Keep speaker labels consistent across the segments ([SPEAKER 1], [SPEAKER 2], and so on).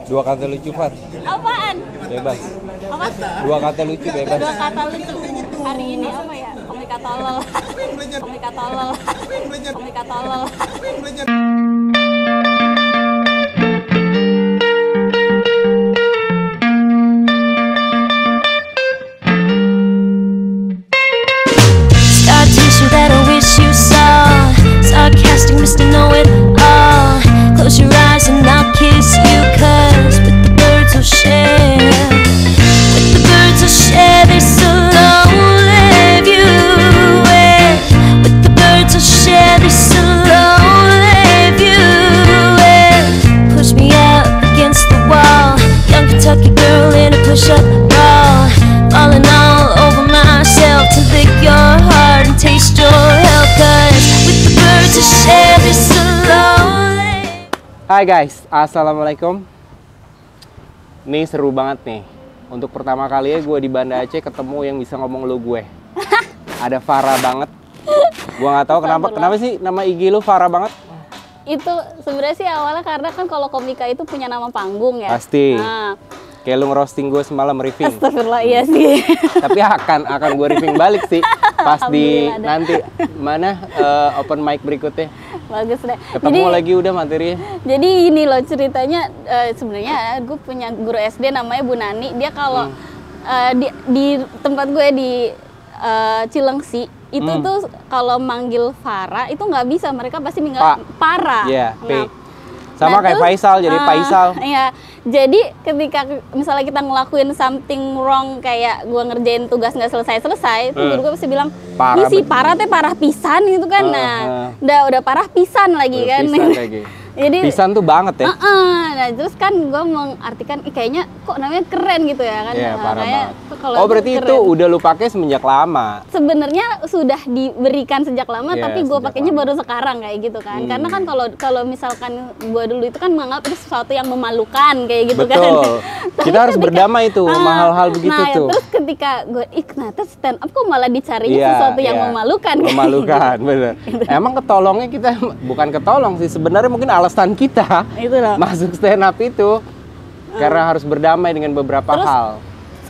[SPEAKER 1] Dua kata lucu, Fat.
[SPEAKER 2] Apaan?
[SPEAKER 1] Bebas.
[SPEAKER 2] Apa?
[SPEAKER 1] Dua kata lucu bebas.
[SPEAKER 2] Dua kata lucu. Hari ini apa ya? Komika tolol. Komika tolol. Komika tolol.
[SPEAKER 3] Scar tissue that I wish you saw. Sarcastic Mr. Know-It-All. Close your eyes and I'll kiss you, 'cause with the birds I'll share. With the birds I'll share this alone view. With the birds I'll share this alone view. Push me up against the wall. Young Kentucky girl in a push-up bra. Falling all over myself to lick your heart and taste your health, 'cause with the birds I share this alone.
[SPEAKER 1] Hai guys, assalamualaikum. Nih seru banget nih. Untuk pertama kalinya gue di Banda Aceh ketemu yang bisa ngomong lu gue. Ada Farah banget. Gue nggak tahu kenapa sih nama IG lu Farah banget.
[SPEAKER 2] Itu sebenarnya sih awalnya karena kan kalau komika itu punya nama panggung ya.
[SPEAKER 1] Pasti.
[SPEAKER 2] Nah,
[SPEAKER 1] Kayak lu ngerosting gue semalam riffing.
[SPEAKER 2] astagfirullah, iya sih.
[SPEAKER 1] Tapi akan gue riffing balik sih pas di
[SPEAKER 2] Alhamdulillah,
[SPEAKER 1] nanti mana open mic berikutnya.
[SPEAKER 2] Bagus deh.
[SPEAKER 1] Ketemu lagi udah materinya.
[SPEAKER 2] Jadi ini loh ceritanya, sebenarnya gue punya guru SD namanya Bu Nani. Dia kalau di tempat gue di Cilengsi itu tuh kalau manggil Farah itu nggak bisa, mereka pasti manggil Para.
[SPEAKER 1] Iya, P.
[SPEAKER 2] Nah,
[SPEAKER 1] Sama kayak
[SPEAKER 2] terus,
[SPEAKER 1] Faisal, jadi Faisal.
[SPEAKER 2] Iya, jadi ketika misalnya kita ngelakuin something wrong, kayak gue ngerjain tugas nggak selesai-selesai, itu guru gue pasti bilang,
[SPEAKER 1] Parah
[SPEAKER 2] ini si
[SPEAKER 1] betul.
[SPEAKER 2] parah teh parah pisan gitu kan. Udah parah pisan lagi
[SPEAKER 1] Udah
[SPEAKER 2] kan.
[SPEAKER 1] pisan lagi.
[SPEAKER 2] Jadi
[SPEAKER 1] Pisan tuh banget ya.
[SPEAKER 2] nah terus kan gue mengartikan, kayaknya kok namanya keren gitu ya kan.
[SPEAKER 1] Iya, parah
[SPEAKER 2] Kayak
[SPEAKER 1] banget.
[SPEAKER 2] kalau
[SPEAKER 1] Oh, berarti
[SPEAKER 2] keren.
[SPEAKER 1] itu udah lu pakai semenjak lama.
[SPEAKER 2] Sebenarnya sudah diberikan sejak lama,
[SPEAKER 1] Iya,
[SPEAKER 2] tapi gue
[SPEAKER 1] sejak
[SPEAKER 2] pakainya
[SPEAKER 1] lama.
[SPEAKER 2] baru sekarang kayak gitu kan. Karena kan kalau misalkan gue dulu itu kan menganggap itu sesuatu yang memalukan kayak gitu kan.
[SPEAKER 1] Betul.
[SPEAKER 2] Tapi
[SPEAKER 1] Kita harus berdamai tuh sama hal-hal begitu
[SPEAKER 2] nah,
[SPEAKER 1] tuh.
[SPEAKER 2] Terus ketika gue ternyata stand up kok malah dicarinya
[SPEAKER 1] Iya,
[SPEAKER 2] sesuatu yang
[SPEAKER 1] iya.
[SPEAKER 2] memalukan. kayak
[SPEAKER 1] Memalukan, bener. Emang ketolongnya kita bukan ketolong sih, sebenarnya mungkin alasan kita
[SPEAKER 2] Itu loh.
[SPEAKER 1] masuk stand up itu karena harus berdamai dengan beberapa
[SPEAKER 2] Terus,
[SPEAKER 1] hal.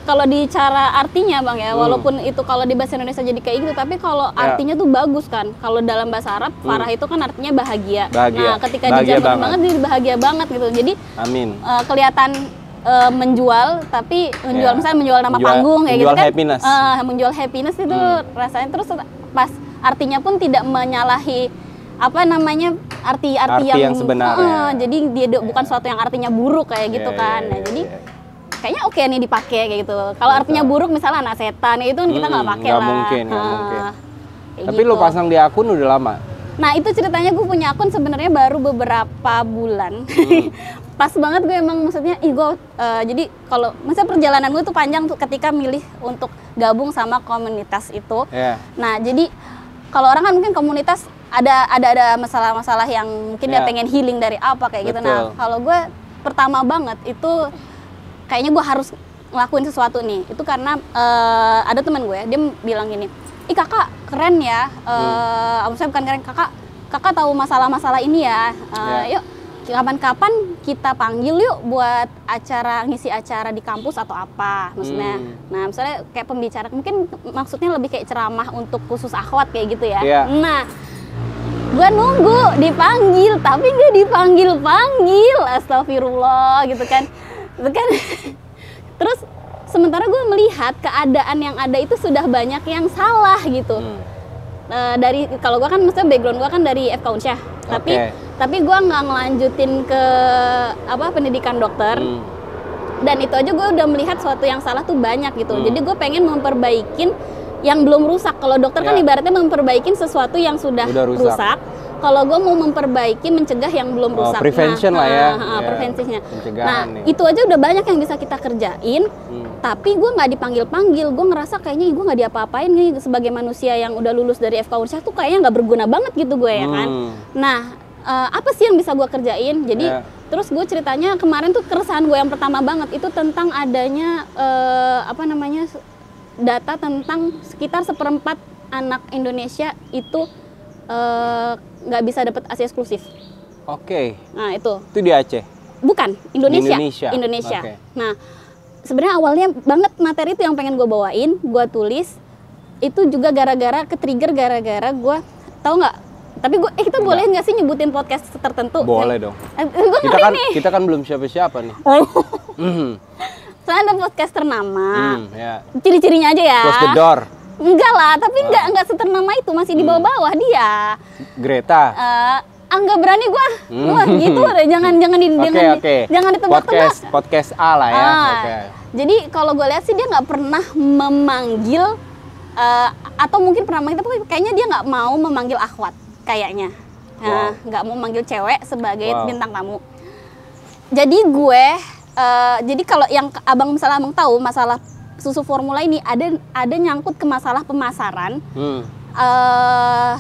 [SPEAKER 2] Kalau di cara artinya bang ya, walaupun itu kalau di bahasa Indonesia jadi kayak gitu, tapi kalau artinya tuh bagus kan. Kalau dalam bahasa Arab, Farah itu kan artinya bahagia.
[SPEAKER 1] Bahagia.
[SPEAKER 2] Nah, ketika
[SPEAKER 1] Bahagia
[SPEAKER 2] dijamin
[SPEAKER 1] banget.
[SPEAKER 2] banget, jadi bahagia banget gitu. Jadi
[SPEAKER 1] Amin.
[SPEAKER 2] kelihatan menjual, tapi menjual
[SPEAKER 1] Ya.
[SPEAKER 2] misalnya menjual nama
[SPEAKER 1] Menjual-
[SPEAKER 2] panggung kayak
[SPEAKER 1] menjual
[SPEAKER 2] gitu kan.
[SPEAKER 1] happiness.
[SPEAKER 2] Menjual happiness itu rasanya, terus pas artinya pun tidak menyalahi apa namanya arti
[SPEAKER 1] Arti yang sebenarnya.
[SPEAKER 2] jadi dia bukan suatu yang artinya buruk kayak gitu
[SPEAKER 1] Iya,
[SPEAKER 2] kan.
[SPEAKER 1] iya,
[SPEAKER 2] Nah,
[SPEAKER 1] iya,
[SPEAKER 2] jadi
[SPEAKER 1] iya.
[SPEAKER 2] kayaknya oke nih dipakai kayak gitu. Kalau artinya buruk misalnya anak setan itu kan kita nggak pakai
[SPEAKER 1] nggak
[SPEAKER 2] lah.
[SPEAKER 1] mungkin, nggak mungkin.
[SPEAKER 2] Kayak
[SPEAKER 1] Tapi
[SPEAKER 2] gitu.
[SPEAKER 1] lu pasang di akun udah lama.
[SPEAKER 2] Nah itu ceritanya, gue punya akun sebenarnya baru beberapa bulan. Pas banget gue emang maksudnya, jadi kalau misalnya perjalanan gue tuh panjang tuh ketika milih untuk gabung sama komunitas itu.
[SPEAKER 1] Iya.
[SPEAKER 2] Nah jadi kalau orang kan mungkin komunitas ada masalah-masalah yang mungkin dia
[SPEAKER 1] Iya.
[SPEAKER 2] pengen healing dari apa kayak gitu. Nah
[SPEAKER 1] Betul.
[SPEAKER 2] kalau gue pertama banget itu kayaknya gue harus ngelakuin sesuatu nih. Itu karena ada teman gue, dia bilang gini, ih kakak keren ya, maksudnya bukan keren, kakak tahu masalah-masalah ini ya, yuk kapan-kapan kita panggil yuk buat ngisi acara di kampus atau apa maksudnya. Nah misalnya kayak pembicara, mungkin maksudnya lebih kayak ceramah untuk khusus akhwat kayak gitu ya.
[SPEAKER 1] Iya.
[SPEAKER 2] Nah gue nunggu dipanggil, tapi gak dipanggil, astagfirullah gitu kan. Itu kan terus sementara gue melihat keadaan yang ada itu sudah banyak yang salah gitu. Dari kalau gue kan maksudnya background gue kan dari FK Unsyah, tapi gue nggak ngelanjutin ke pendidikan dokter. Dan itu aja gue udah melihat sesuatu yang salah tuh banyak gitu. Jadi gue pengen memperbaikin yang belum rusak. Kalau dokter kan ibaratnya memperbaikin sesuatu yang sudah rusak. Kalau gue mau memperbaiki, mencegah yang belum rusak.
[SPEAKER 1] Prevention lah ya.
[SPEAKER 2] Prevensinya.
[SPEAKER 1] Pencegahan
[SPEAKER 2] Nah,
[SPEAKER 1] nih.
[SPEAKER 2] itu aja udah banyak yang bisa kita kerjain. Tapi gue nggak dipanggil-panggil. Gue ngerasa kayaknya gue nggak diapa-apain nih sebagai manusia yang udah lulus dari FK Unsyah tuh kayaknya nggak berguna banget gitu gue ya kan. Nah, apa sih yang bisa gue kerjain? Jadi terus gue ceritanya kemarin tuh keresahan gue yang pertama banget itu tentang adanya data tentang sekitar 1/4 anak Indonesia itu nggak bisa dapat ASI eksklusif.
[SPEAKER 1] Oke.
[SPEAKER 2] Nah itu
[SPEAKER 1] Itu di Aceh.
[SPEAKER 2] bukan, Indonesia.
[SPEAKER 1] Indonesia. Oke.
[SPEAKER 2] Nah, sebenarnya awalnya banget materi itu yang pengen gue bawain, gue tulis itu juga gara-gara ke-trigger gara-gara gue tahu nggak? Tapi kita boleh nggak sih nyebutin podcast tertentu?
[SPEAKER 1] Boleh dong.
[SPEAKER 2] Gue
[SPEAKER 1] Kita kan belum siapa-siapa nih.
[SPEAKER 2] Soalnya ada podcast ternama.
[SPEAKER 1] Ya.
[SPEAKER 2] Ciri-cirinya aja ya.
[SPEAKER 1] Close the door.
[SPEAKER 2] Enggak lah, tapi enggak seternama itu, masih di bawah-bawah dia.
[SPEAKER 1] Greta.
[SPEAKER 2] Enggak berani gua. Wah, gitu deh, jangan ditebak-tebak.
[SPEAKER 1] Podcast A lah ya. Oke.
[SPEAKER 2] Jadi kalau gue lihat sih dia nggak pernah memanggil atau mungkin pernah memanggil, tapi kayaknya dia nggak mau memanggil akhwat kayaknya. Nggak mau manggil cewek sebagai bintang tamu. Jadi jadi kalau yang abang tahu masalah susu formula ini ada nyangkut ke masalah pemasaran,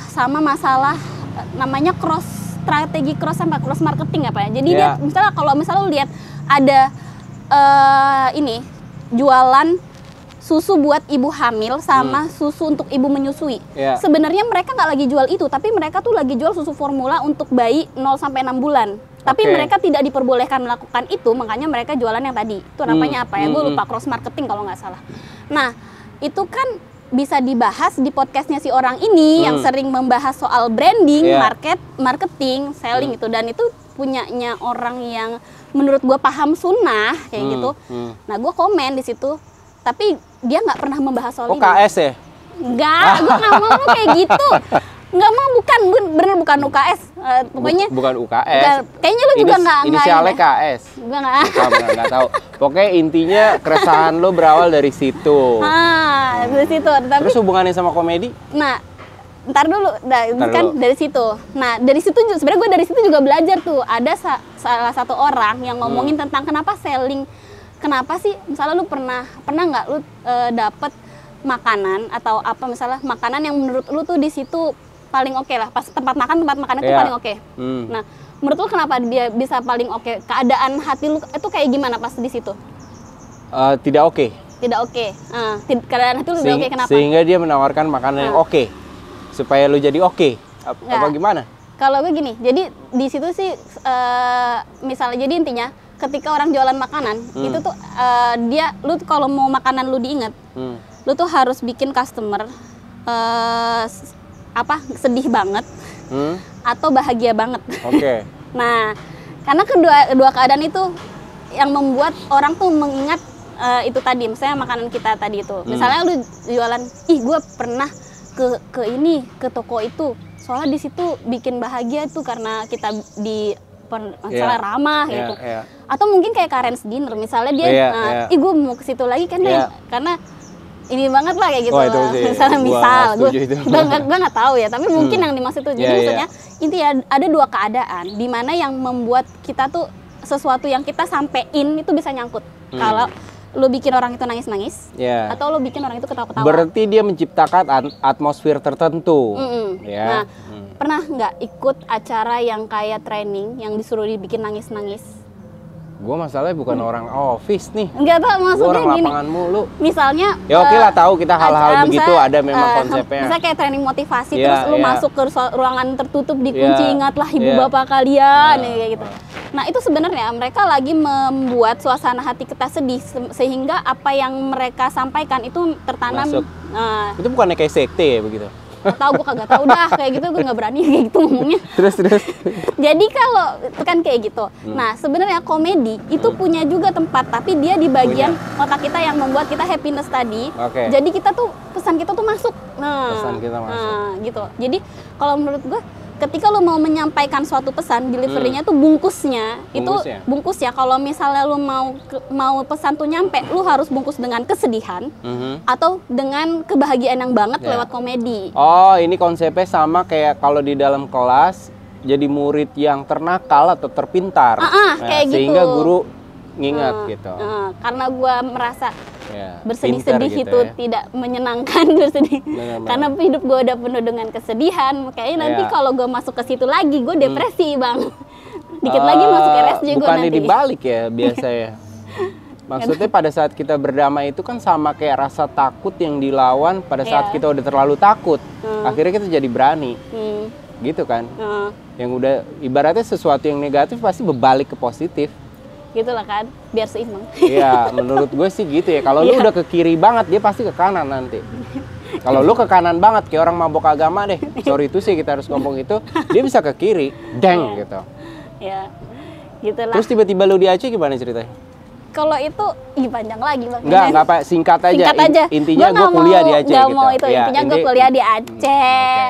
[SPEAKER 2] sama masalah namanya strategi cross marketing apa ya. Jadi dia kalau misalnya lu lihat ada jualan susu buat ibu hamil sama susu untuk ibu menyusui. Sebenarnya mereka nggak lagi jual itu, tapi mereka tuh lagi jual susu formula untuk bayi 0 sampai 6 bulan. Tapi mereka tidak diperbolehkan melakukan itu, makanya mereka jualan yang tadi. Itu namanya apa ya? Gue lupa, cross marketing kalau nggak salah. Nah, itu kan bisa dibahas di podcastnya si orang ini yang sering membahas soal branding, marketing, selling itu, dan itu punyanya orang yang menurut gue paham sunnah kayak gitu. Nah, gue komen di situ, tapi dia nggak pernah membahas soal ini.
[SPEAKER 1] UKS ya?
[SPEAKER 2] Enggak, gue nggak mau kayak gitu. Nggak mau, bener bukan UKS. Pokoknya
[SPEAKER 1] bukan UKS.
[SPEAKER 2] Kayaknya lu juga nggak.
[SPEAKER 1] Inisialnya KS.
[SPEAKER 2] Gue nggak
[SPEAKER 1] tahu. Pokoknya intinya keresahan lo berawal dari situ.
[SPEAKER 2] Dari situ. Tapi,
[SPEAKER 1] terus hubungannya sama komedi?
[SPEAKER 2] Nah, ntar dulu. Dari situ. Nah, dari situ sebenarnya gue dari situ juga belajar tuh. Ada salah satu orang yang ngomongin tentang kenapa selling. Kenapa sih? Misalnya lu pernah nggak lu dapet makanan atau apa, misalnya makanan yang menurut lu tuh di situ paling oke lah, pas tempat makan itu paling oke. Nah, menurut lu kenapa dia bisa paling oke? Keadaan hati lu itu kayak gimana pas di situ?
[SPEAKER 1] Tidak oke.
[SPEAKER 2] Tidak oke. Keadaan hati lu tidak oke, kenapa?
[SPEAKER 1] Sehingga dia menawarkan makanan yang oke, supaya lu jadi oke. Apa gimana?
[SPEAKER 2] Kalau gue gini, jadi di situ sih misalnya, jadi intinya ketika orang jualan makanan itu tuh lu kalau mau makanan lu diingat, lu tuh harus bikin customer sedih banget atau bahagia banget.
[SPEAKER 1] Oke.
[SPEAKER 2] Nah, karena kedua keadaan itu yang membuat orang tuh mengingat itu tadi, misalnya makanan kita tadi itu. Misalnya lu jualan, gue pernah ke toko itu, soalnya di situ bikin bahagia tuh karena kita misalnya ramah gitu. Atau mungkin kayak Karen's Dinner, misalnya dia gue mau ke situ lagi kan karena ini banget lah kayak gitu. Misalnya gue nggak tahu ya, tapi mungkin yang dimaksud itu. Jadi maksudnya intinya ada dua keadaan di mana yang membuat kita tuh sesuatu yang kita sampein itu bisa nyangkut. Kalau lu bikin orang itu nangis-nangis, atau lu bikin orang itu ketawa-ketawa.
[SPEAKER 1] Berarti dia menciptakan atmosfer tertentu.
[SPEAKER 2] Nah, pernah nggak ikut acara yang kayak training yang disuruh dibikin nangis-nangis?
[SPEAKER 1] Gue masalahnya bukan orang office nih.
[SPEAKER 2] Enggak tahu, maksudnya
[SPEAKER 1] orang
[SPEAKER 2] gini.
[SPEAKER 1] lapangan mulu.
[SPEAKER 2] Misalnya
[SPEAKER 1] ya oke lah, tahu kita hal-hal begitu ada memang konsepnya.
[SPEAKER 2] Misalnya kayak training motivasi, terus lu masuk ke ruangan tertutup dikunci, ingatlah ibu bapak kalian kayak gitu. Nah, itu sebenarnya mereka lagi membuat suasana hati kita sedih sehingga apa yang mereka sampaikan itu tertanam.
[SPEAKER 1] Itu bukannya kayak sekte ya begitu?
[SPEAKER 2] Tahu, gue kagak tahu dah kayak gitu, gue nggak berani kayak gitu ngomongnya. Terus jadi kalau itu kan kayak gitu. Nah, sebenarnya komedi itu punya juga tempat, tapi dia di bagian otak kita yang membuat kita happiness tadi. Jadi kita tuh pesan kita tuh masuk.
[SPEAKER 1] Pesan kita masuk.
[SPEAKER 2] Gitu. Jadi kalau menurut gue, ketika lo mau menyampaikan suatu pesan, delivery-nya tuh bungkusnya kalau misalnya lo mau pesan tuh nyampe, lo harus bungkus dengan kesedihan atau dengan kebahagiaan yang banget lewat komedi.
[SPEAKER 1] Oh, ini konsepnya sama kayak kalau di dalam kelas jadi murid yang ternakal atau terpintar.
[SPEAKER 2] Kayak
[SPEAKER 1] sehingga
[SPEAKER 2] gitu.
[SPEAKER 1] guru ngingat gitu.
[SPEAKER 2] Karena gue merasa bersedih-sedih
[SPEAKER 1] gitu
[SPEAKER 2] itu tidak menyenangkan, bersedih. Karena hidup gue udah penuh dengan kesedihan. Kayaknya nanti kalau gue masuk ke situ lagi, gue depresi bang. Dikit lagi masuk RSJ gue nanti.
[SPEAKER 1] Bukannya dibalik ya biasa ya. Maksudnya pada saat kita berdamai itu kan sama kayak rasa takut yang dilawan pada saat kita udah terlalu takut. Akhirnya kita jadi berani. Gitu kan. Yang udah ibaratnya sesuatu yang negatif pasti berbalik ke positif.
[SPEAKER 2] gitu lah kan, biar seimbang.
[SPEAKER 1] Iya, menurut gue sih gitu ya. Kalau lu
[SPEAKER 2] Iya.
[SPEAKER 1] udah ke kiri banget, dia pasti ke kanan nanti. Kalau lu ke kanan banget, kayak orang mabok agama deh. Sorry itu sih kita harus ngomong itu. Dia bisa ke kiri, deng gitu.
[SPEAKER 2] Ya, gitulah.
[SPEAKER 1] Terus tiba-tiba lu di Aceh gimana ceritanya?
[SPEAKER 2] Kalau itu panjang lagi bang.
[SPEAKER 1] Enggak apa, singkat aja.
[SPEAKER 2] Singkat aja.
[SPEAKER 1] Intinya
[SPEAKER 2] Gua
[SPEAKER 1] gue
[SPEAKER 2] nggak
[SPEAKER 1] kuliah
[SPEAKER 2] mau-
[SPEAKER 1] di Aceh
[SPEAKER 2] nggak
[SPEAKER 1] gitu.
[SPEAKER 2] mau itu,
[SPEAKER 1] Ya,
[SPEAKER 2] intinya gue kuliah di Aceh.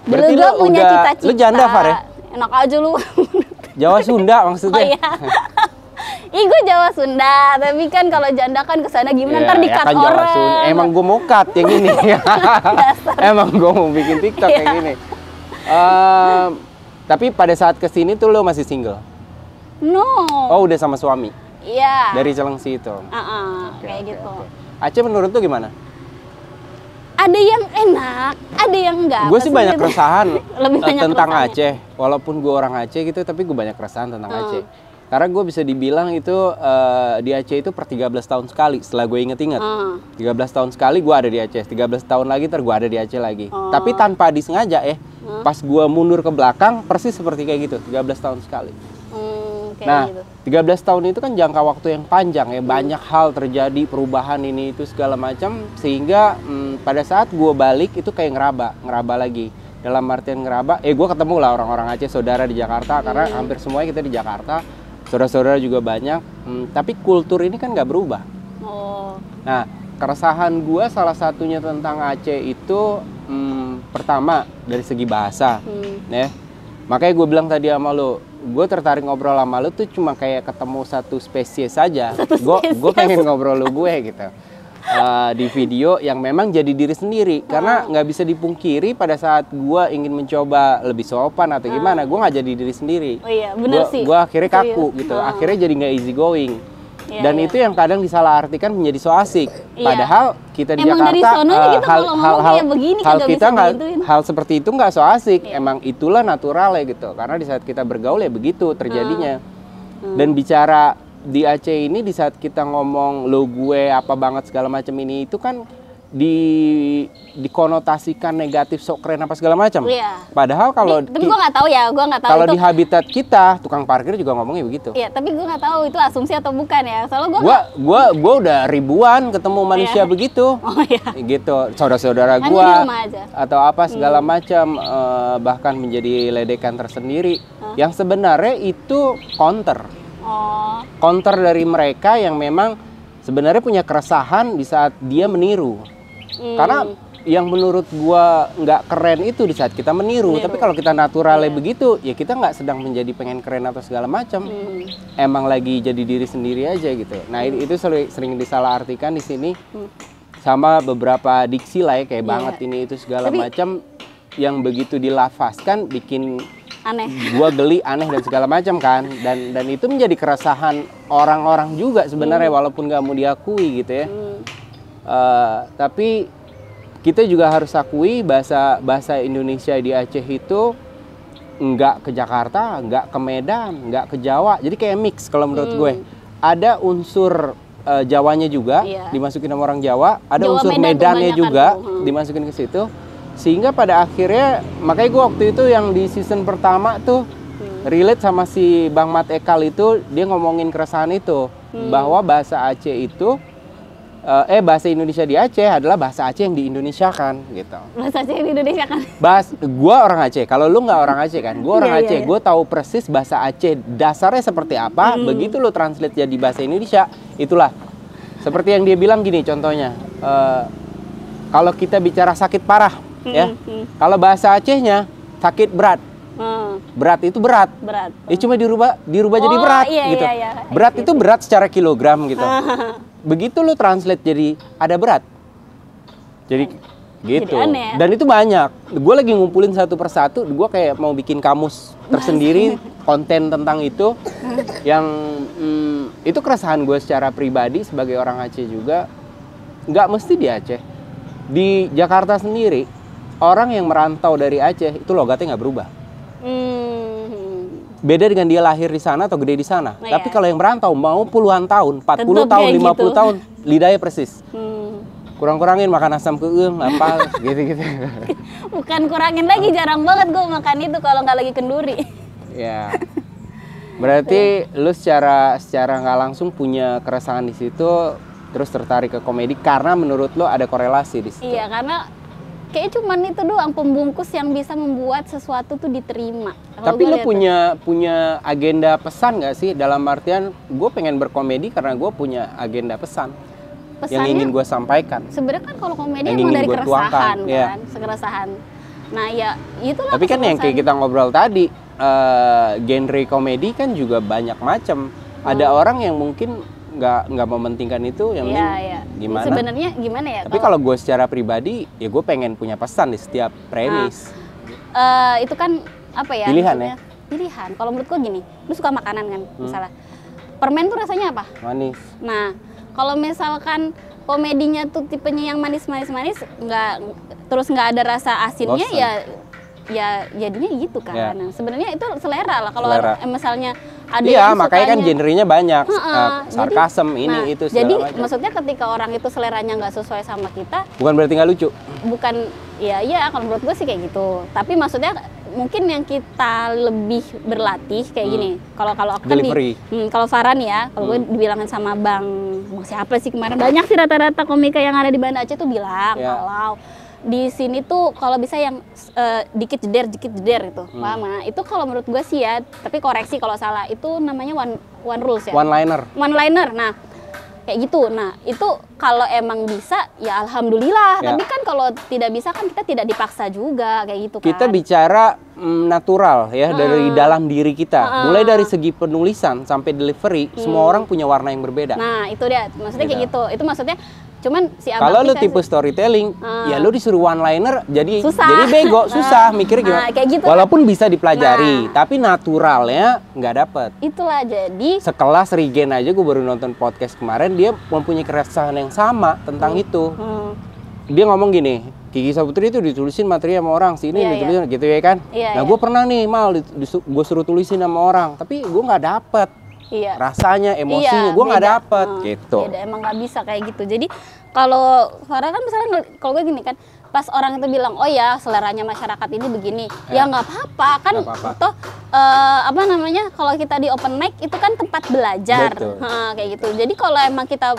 [SPEAKER 2] Dulu
[SPEAKER 1] Berarti
[SPEAKER 2] gue
[SPEAKER 1] lu
[SPEAKER 2] punya
[SPEAKER 1] udah-
[SPEAKER 2] cita-cita.
[SPEAKER 1] lu janda, Far, ya?
[SPEAKER 2] Enak aja lu.
[SPEAKER 1] Jawa Sunda maksudnya.
[SPEAKER 2] Oh iya. Ih gue Jawa Sunda, tapi kan kalau janda kan kesana gimana
[SPEAKER 1] Iya,
[SPEAKER 2] ntar
[SPEAKER 1] ya
[SPEAKER 2] dikat
[SPEAKER 1] kan Jawa
[SPEAKER 2] orang.
[SPEAKER 1] Sunda. Emang gue mau cut yang ini. Emang gue mau bikin TikTok
[SPEAKER 2] Iya.
[SPEAKER 1] kayak gini. Tapi pada saat kesini tuh lo masih single?
[SPEAKER 2] No.
[SPEAKER 1] Oh udah sama suami?
[SPEAKER 2] Iya.
[SPEAKER 1] Dari Cilengsi itu? Oke,
[SPEAKER 2] Kayak
[SPEAKER 1] oke,
[SPEAKER 2] gitu.
[SPEAKER 1] oke. Aceh menurut tuh gimana?
[SPEAKER 2] Ada yang enak, ada yang enggak.
[SPEAKER 1] Gue sih banyak
[SPEAKER 2] Maksudnya
[SPEAKER 1] keresahan
[SPEAKER 2] Lebih banyak
[SPEAKER 1] tentang
[SPEAKER 2] keresahannya.
[SPEAKER 1] Aceh. Walaupun gue orang Aceh gitu, tapi gue banyak keresahan tentang Aceh. Karena gue bisa dibilang itu di Aceh itu per 13 tahun sekali. Setelah gue inget-inget, 13 tahun sekali gue ada di Aceh. 13 tahun lagi ntar gue ada di Aceh lagi. Tapi tanpa disengaja pas gue mundur ke belakang persis seperti kayak gitu. 13 tahun sekali.
[SPEAKER 2] Kayak
[SPEAKER 1] Nah,
[SPEAKER 2] gitu.
[SPEAKER 1] 13 tahun itu kan jangka waktu yang panjang ya, banyak hal terjadi, perubahan ini itu segala macam, sehingga pada saat gue balik itu kayak ngeraba lagi. Dalam artian ngeraba, gue ketemu lah orang-orang Aceh, saudara di Jakarta, karena hampir semuanya kita di Jakarta, saudara-saudara juga banyak, tapi kultur ini kan nggak berubah.
[SPEAKER 2] Oh.
[SPEAKER 1] Nah, keresahan gue salah satunya tentang Aceh itu pertama dari segi bahasa, ya. Makanya gue bilang tadi sama lo, gue tertarik ngobrol sama lo tuh cuma kayak ketemu satu spesies saja. Gue pengen ngobrol lo gue gitu. Di video yang memang jadi diri sendiri. Karena nggak bisa dipungkiri pada saat gue ingin mencoba lebih sopan atau gimana, gue nggak jadi diri sendiri.
[SPEAKER 2] Oh iya, bener sih.
[SPEAKER 1] Gue akhirnya kaku
[SPEAKER 2] Serius.
[SPEAKER 1] gitu. Akhirnya jadi nggak easy going.
[SPEAKER 2] Iya,
[SPEAKER 1] Dan
[SPEAKER 2] iya.
[SPEAKER 1] itu yang kadang disalahartikan menjadi so asik.
[SPEAKER 2] Iya.
[SPEAKER 1] Padahal kita di
[SPEAKER 2] Emang dari
[SPEAKER 1] Jakarta
[SPEAKER 2] sononya kita kalau ngomong kayak begini
[SPEAKER 1] hal
[SPEAKER 2] kagak
[SPEAKER 1] kita
[SPEAKER 2] bisa
[SPEAKER 1] nggak
[SPEAKER 2] digituin.
[SPEAKER 1] hal seperti itu nggak so asik. Emang itulah natural ya gitu. Karena di saat kita bergaul ya begitu terjadinya. Dan bicara di Aceh ini di saat kita ngomong lo gue apa banget segala macam ini itu kan dikonotasikan negatif, sok keren apa segala macam.
[SPEAKER 2] Iya.
[SPEAKER 1] Padahal kalau
[SPEAKER 2] Tapi gue nggak tahu ya, gue nggak tahu
[SPEAKER 1] kalau
[SPEAKER 2] itu.
[SPEAKER 1] di habitat kita tukang parkir juga ngomongnya begitu.
[SPEAKER 2] Iya, tapi gue nggak tahu itu asumsi atau bukan ya. Soalnya gue
[SPEAKER 1] Gua udah ribuan ketemu manusia
[SPEAKER 2] Iya.
[SPEAKER 1] begitu.
[SPEAKER 2] Oh iya.
[SPEAKER 1] Gitu, saudara-saudara
[SPEAKER 2] Kan di
[SPEAKER 1] gua
[SPEAKER 2] rumah aja.
[SPEAKER 1] atau apa segala macam bahkan menjadi ledekan tersendiri yang sebenarnya itu
[SPEAKER 2] Oh.
[SPEAKER 1] counter dari mereka yang memang sebenarnya punya keresahan di saat dia meniru. Karena yang menurut gua nggak keren itu di saat kita meniru. Tapi kalau kita naturalnya begitu, ya kita nggak sedang menjadi pengen keren atau segala macam. Emang lagi jadi diri sendiri aja gitu. Nah itu sering disalahartikan di sini sama beberapa diksi lah ya kayak banget ini itu segala
[SPEAKER 2] Tapi-
[SPEAKER 1] macam yang begitu dilafazkan bikin
[SPEAKER 2] Aneh.
[SPEAKER 1] gua geli, aneh dan segala macam kan. Dan itu menjadi keresahan orang-orang juga sebenarnya walaupun nggak mau diakui gitu ya. Tapi kita juga harus akui bahasa Indonesia di Aceh itu nggak ke Jakarta, nggak ke Medan, nggak ke Jawa. Jadi kayak mix kalau menurut gue. Ada unsur Jawanya juga
[SPEAKER 2] Iya.
[SPEAKER 1] dimasukin sama orang Jawa, ada
[SPEAKER 2] Jawa
[SPEAKER 1] unsur
[SPEAKER 2] Medan
[SPEAKER 1] Medannya
[SPEAKER 2] kebanyakan
[SPEAKER 1] juga
[SPEAKER 2] tuh.
[SPEAKER 1] dimasukin ke situ. Sehingga pada akhirnya makanya gue waktu itu yang di season pertama tuh relate sama si Bang Mat Ekal itu, dia ngomongin keresahan itu bahwa bahasa Aceh itu bahasa Indonesia di Aceh adalah bahasa Aceh yang di-Indonesiakan gitu.
[SPEAKER 2] Bahasa Aceh di Indonesia kan.
[SPEAKER 1] Gua orang Aceh. Kalau lu nggak orang Aceh kan, gua orang
[SPEAKER 2] Iya,
[SPEAKER 1] Aceh.
[SPEAKER 2] iya.
[SPEAKER 1] Gue tahu persis bahasa Aceh dasarnya seperti apa. Begitu lu translate jadi bahasa Indonesia, itulah seperti yang dia bilang gini contohnya. Kalau kita bicara sakit parah, ya. Kalau bahasa Acehnya sakit berat. Berat itu berat.
[SPEAKER 2] Berat.
[SPEAKER 1] Cuma dirubah jadi
[SPEAKER 2] Oh,
[SPEAKER 1] berat
[SPEAKER 2] iya,
[SPEAKER 1] gitu.
[SPEAKER 2] iya, iya.
[SPEAKER 1] Berat itu berat secara kilogram gitu. Begitu lu translate jadi ada berat. Jadi gitu.
[SPEAKER 2] aneh ya?
[SPEAKER 1] Dan itu banyak. Gue lagi ngumpulin satu persatu, gue kayak mau bikin kamus tersendiri konten tentang itu yang itu keresahan gue secara pribadi sebagai orang Aceh juga. Nggak mesti di Aceh. Di Jakarta sendiri, orang yang merantau dari Aceh itu logatnya nggak berubah. Beda dengan dia lahir di sana atau gede di sana.
[SPEAKER 2] Oh,
[SPEAKER 1] Tapi
[SPEAKER 2] iya.
[SPEAKER 1] kalau yang merantau mau puluhan tahun, 40
[SPEAKER 2] Tetep
[SPEAKER 1] tahun,
[SPEAKER 2] kayak
[SPEAKER 1] 50
[SPEAKER 2] gitu.
[SPEAKER 1] tahun, lidahnya persis. Kurang-kurangin makan asam keung, apa gitu-gitu.
[SPEAKER 2] Bukan kurangin lagi, jarang banget gue makan itu kalau nggak lagi kenduri.
[SPEAKER 1] Ya. Berarti lu secara nggak langsung punya keresahan di situ, terus tertarik ke komedi karena menurut lu ada korelasi di situ.
[SPEAKER 2] Iya, karena kayak cuman itu doang pembungkus yang bisa membuat sesuatu tuh diterima. Kalau
[SPEAKER 1] Tapi
[SPEAKER 2] gua
[SPEAKER 1] lu
[SPEAKER 2] lihat
[SPEAKER 1] punya agenda pesan nggak sih? Dalam artian gue pengen berkomedi karena gue punya agenda pesan yang ingin gue sampaikan.
[SPEAKER 2] sebenarnya kan kalau komedi
[SPEAKER 1] yang
[SPEAKER 2] emang
[SPEAKER 1] ingin
[SPEAKER 2] dari
[SPEAKER 1] gua
[SPEAKER 2] keresahan
[SPEAKER 1] tuangkan,
[SPEAKER 2] kan,
[SPEAKER 1] iya.
[SPEAKER 2] keresahan. Nah ya itulah.
[SPEAKER 1] Tapi kan yang kayak
[SPEAKER 2] keresahan.
[SPEAKER 1] kita ngobrol tadi, genre komedi kan juga banyak macam. Ada orang yang mungkin nggak mementingkan itu, yang
[SPEAKER 2] Iya,
[SPEAKER 1] penting
[SPEAKER 2] iya.
[SPEAKER 1] gimana.
[SPEAKER 2] Sebenarnya gimana ya?
[SPEAKER 1] Tapi kalau gue secara pribadi, ya gue pengen punya pesan di setiap premis.
[SPEAKER 2] Itu kan apa ya?
[SPEAKER 1] Pilihan
[SPEAKER 2] maksudnya, pilihan. Kalau menurut gua gini, lu suka makanan kan, misalnya. Permen tuh rasanya apa?
[SPEAKER 1] Manis.
[SPEAKER 2] Nah, kalau misalkan komedinya tuh tipenya yang manis-manis, terus nggak ada rasa asinnya,
[SPEAKER 1] Bosan.
[SPEAKER 2] ya jadinya gitu kan.
[SPEAKER 1] Ya.
[SPEAKER 2] Nah, sebenarnya itu selera lah. Kalau
[SPEAKER 1] Selera.
[SPEAKER 2] misalnya ada
[SPEAKER 1] Iya,
[SPEAKER 2] yang
[SPEAKER 1] makanya kan
[SPEAKER 2] sukanya-
[SPEAKER 1] genrenya banyak.
[SPEAKER 2] Heeh,
[SPEAKER 1] Sarkasem,
[SPEAKER 2] jadi-
[SPEAKER 1] ini,
[SPEAKER 2] nah,
[SPEAKER 1] itu,
[SPEAKER 2] jadi
[SPEAKER 1] segala macam.
[SPEAKER 2] maksudnya ketika orang itu seleranya nggak sesuai sama kita,
[SPEAKER 1] Bukan berarti nggak lucu.
[SPEAKER 2] bukan ya kalau menurut gue sih kayak gitu. Tapi maksudnya mungkin yang kita lebih berlatih kayak gini. Kalau aku kan
[SPEAKER 1] Delivery.
[SPEAKER 2] kalau Farah nih ya, kalau gue dibilangin sama Bang siapa sih kemarin, banyak sih rata-rata komika yang ada di Banda Aceh tuh bilang
[SPEAKER 1] Ya.
[SPEAKER 2] kalau di sini tuh kalau bisa yang dikit jeder itu, paham nggak? Itu kalau menurut gue sih ya, tapi koreksi kalau salah, itu namanya one rules ya.
[SPEAKER 1] One liner.
[SPEAKER 2] One liner. Nah, kayak gitu. Nah, itu kalau emang bisa ya alhamdulillah.
[SPEAKER 1] Ya.
[SPEAKER 2] Tapi kan kalau tidak bisa kan kita tidak dipaksa juga kayak gitu kan.
[SPEAKER 1] Kita bicara natural ya, dari dalam diri kita. Mulai dari segi penulisan sampai delivery, semua orang punya warna yang berbeda.
[SPEAKER 2] Nah, itu dia. Maksudnya kayak gitu. Itu maksudnya cuman si Abang
[SPEAKER 1] Kalau lu
[SPEAKER 2] bisa-
[SPEAKER 1] tipe storytelling, ya lu disuruh one liner jadi
[SPEAKER 2] Susah.
[SPEAKER 1] jadi bego, susah mikirnya gimana.
[SPEAKER 2] Nah, kayak gitu.
[SPEAKER 1] Walaupun bisa dipelajari, tapi naturalnya nggak dapet.
[SPEAKER 2] Itulah jadi
[SPEAKER 1] Sekelas Rigen aja, gue baru nonton podcast kemarin, dia mempunyai keresahan yang sama tentang itu. Dia ngomong gini, Kiki Saputri itu ditulisin materi sama orang, sini
[SPEAKER 2] Iya,
[SPEAKER 1] ditulisin gitu ya kan.
[SPEAKER 2] Iya,
[SPEAKER 1] Nah
[SPEAKER 2] iya.
[SPEAKER 1] gue pernah nih gue suruh tulisin sama orang, tapi gue nggak dapet
[SPEAKER 2] iya.
[SPEAKER 1] rasanya, emosinya, gue nggak
[SPEAKER 2] beda.
[SPEAKER 1] dapet gitu.
[SPEAKER 2] Beda, emang nggak bisa kayak gitu. Jadi kalau Farah kan misalnya kalau gue gini kan, pas orang itu bilang oh ya seleranya masyarakat ini begini, ya nggak apa-apa kan.
[SPEAKER 1] Nggak apa-apa.
[SPEAKER 2] Toh apa namanya, kalau kita di open mic itu kan tempat belajar.
[SPEAKER 1] Betul.
[SPEAKER 2] Kayak gitu. Jadi kalau emang kita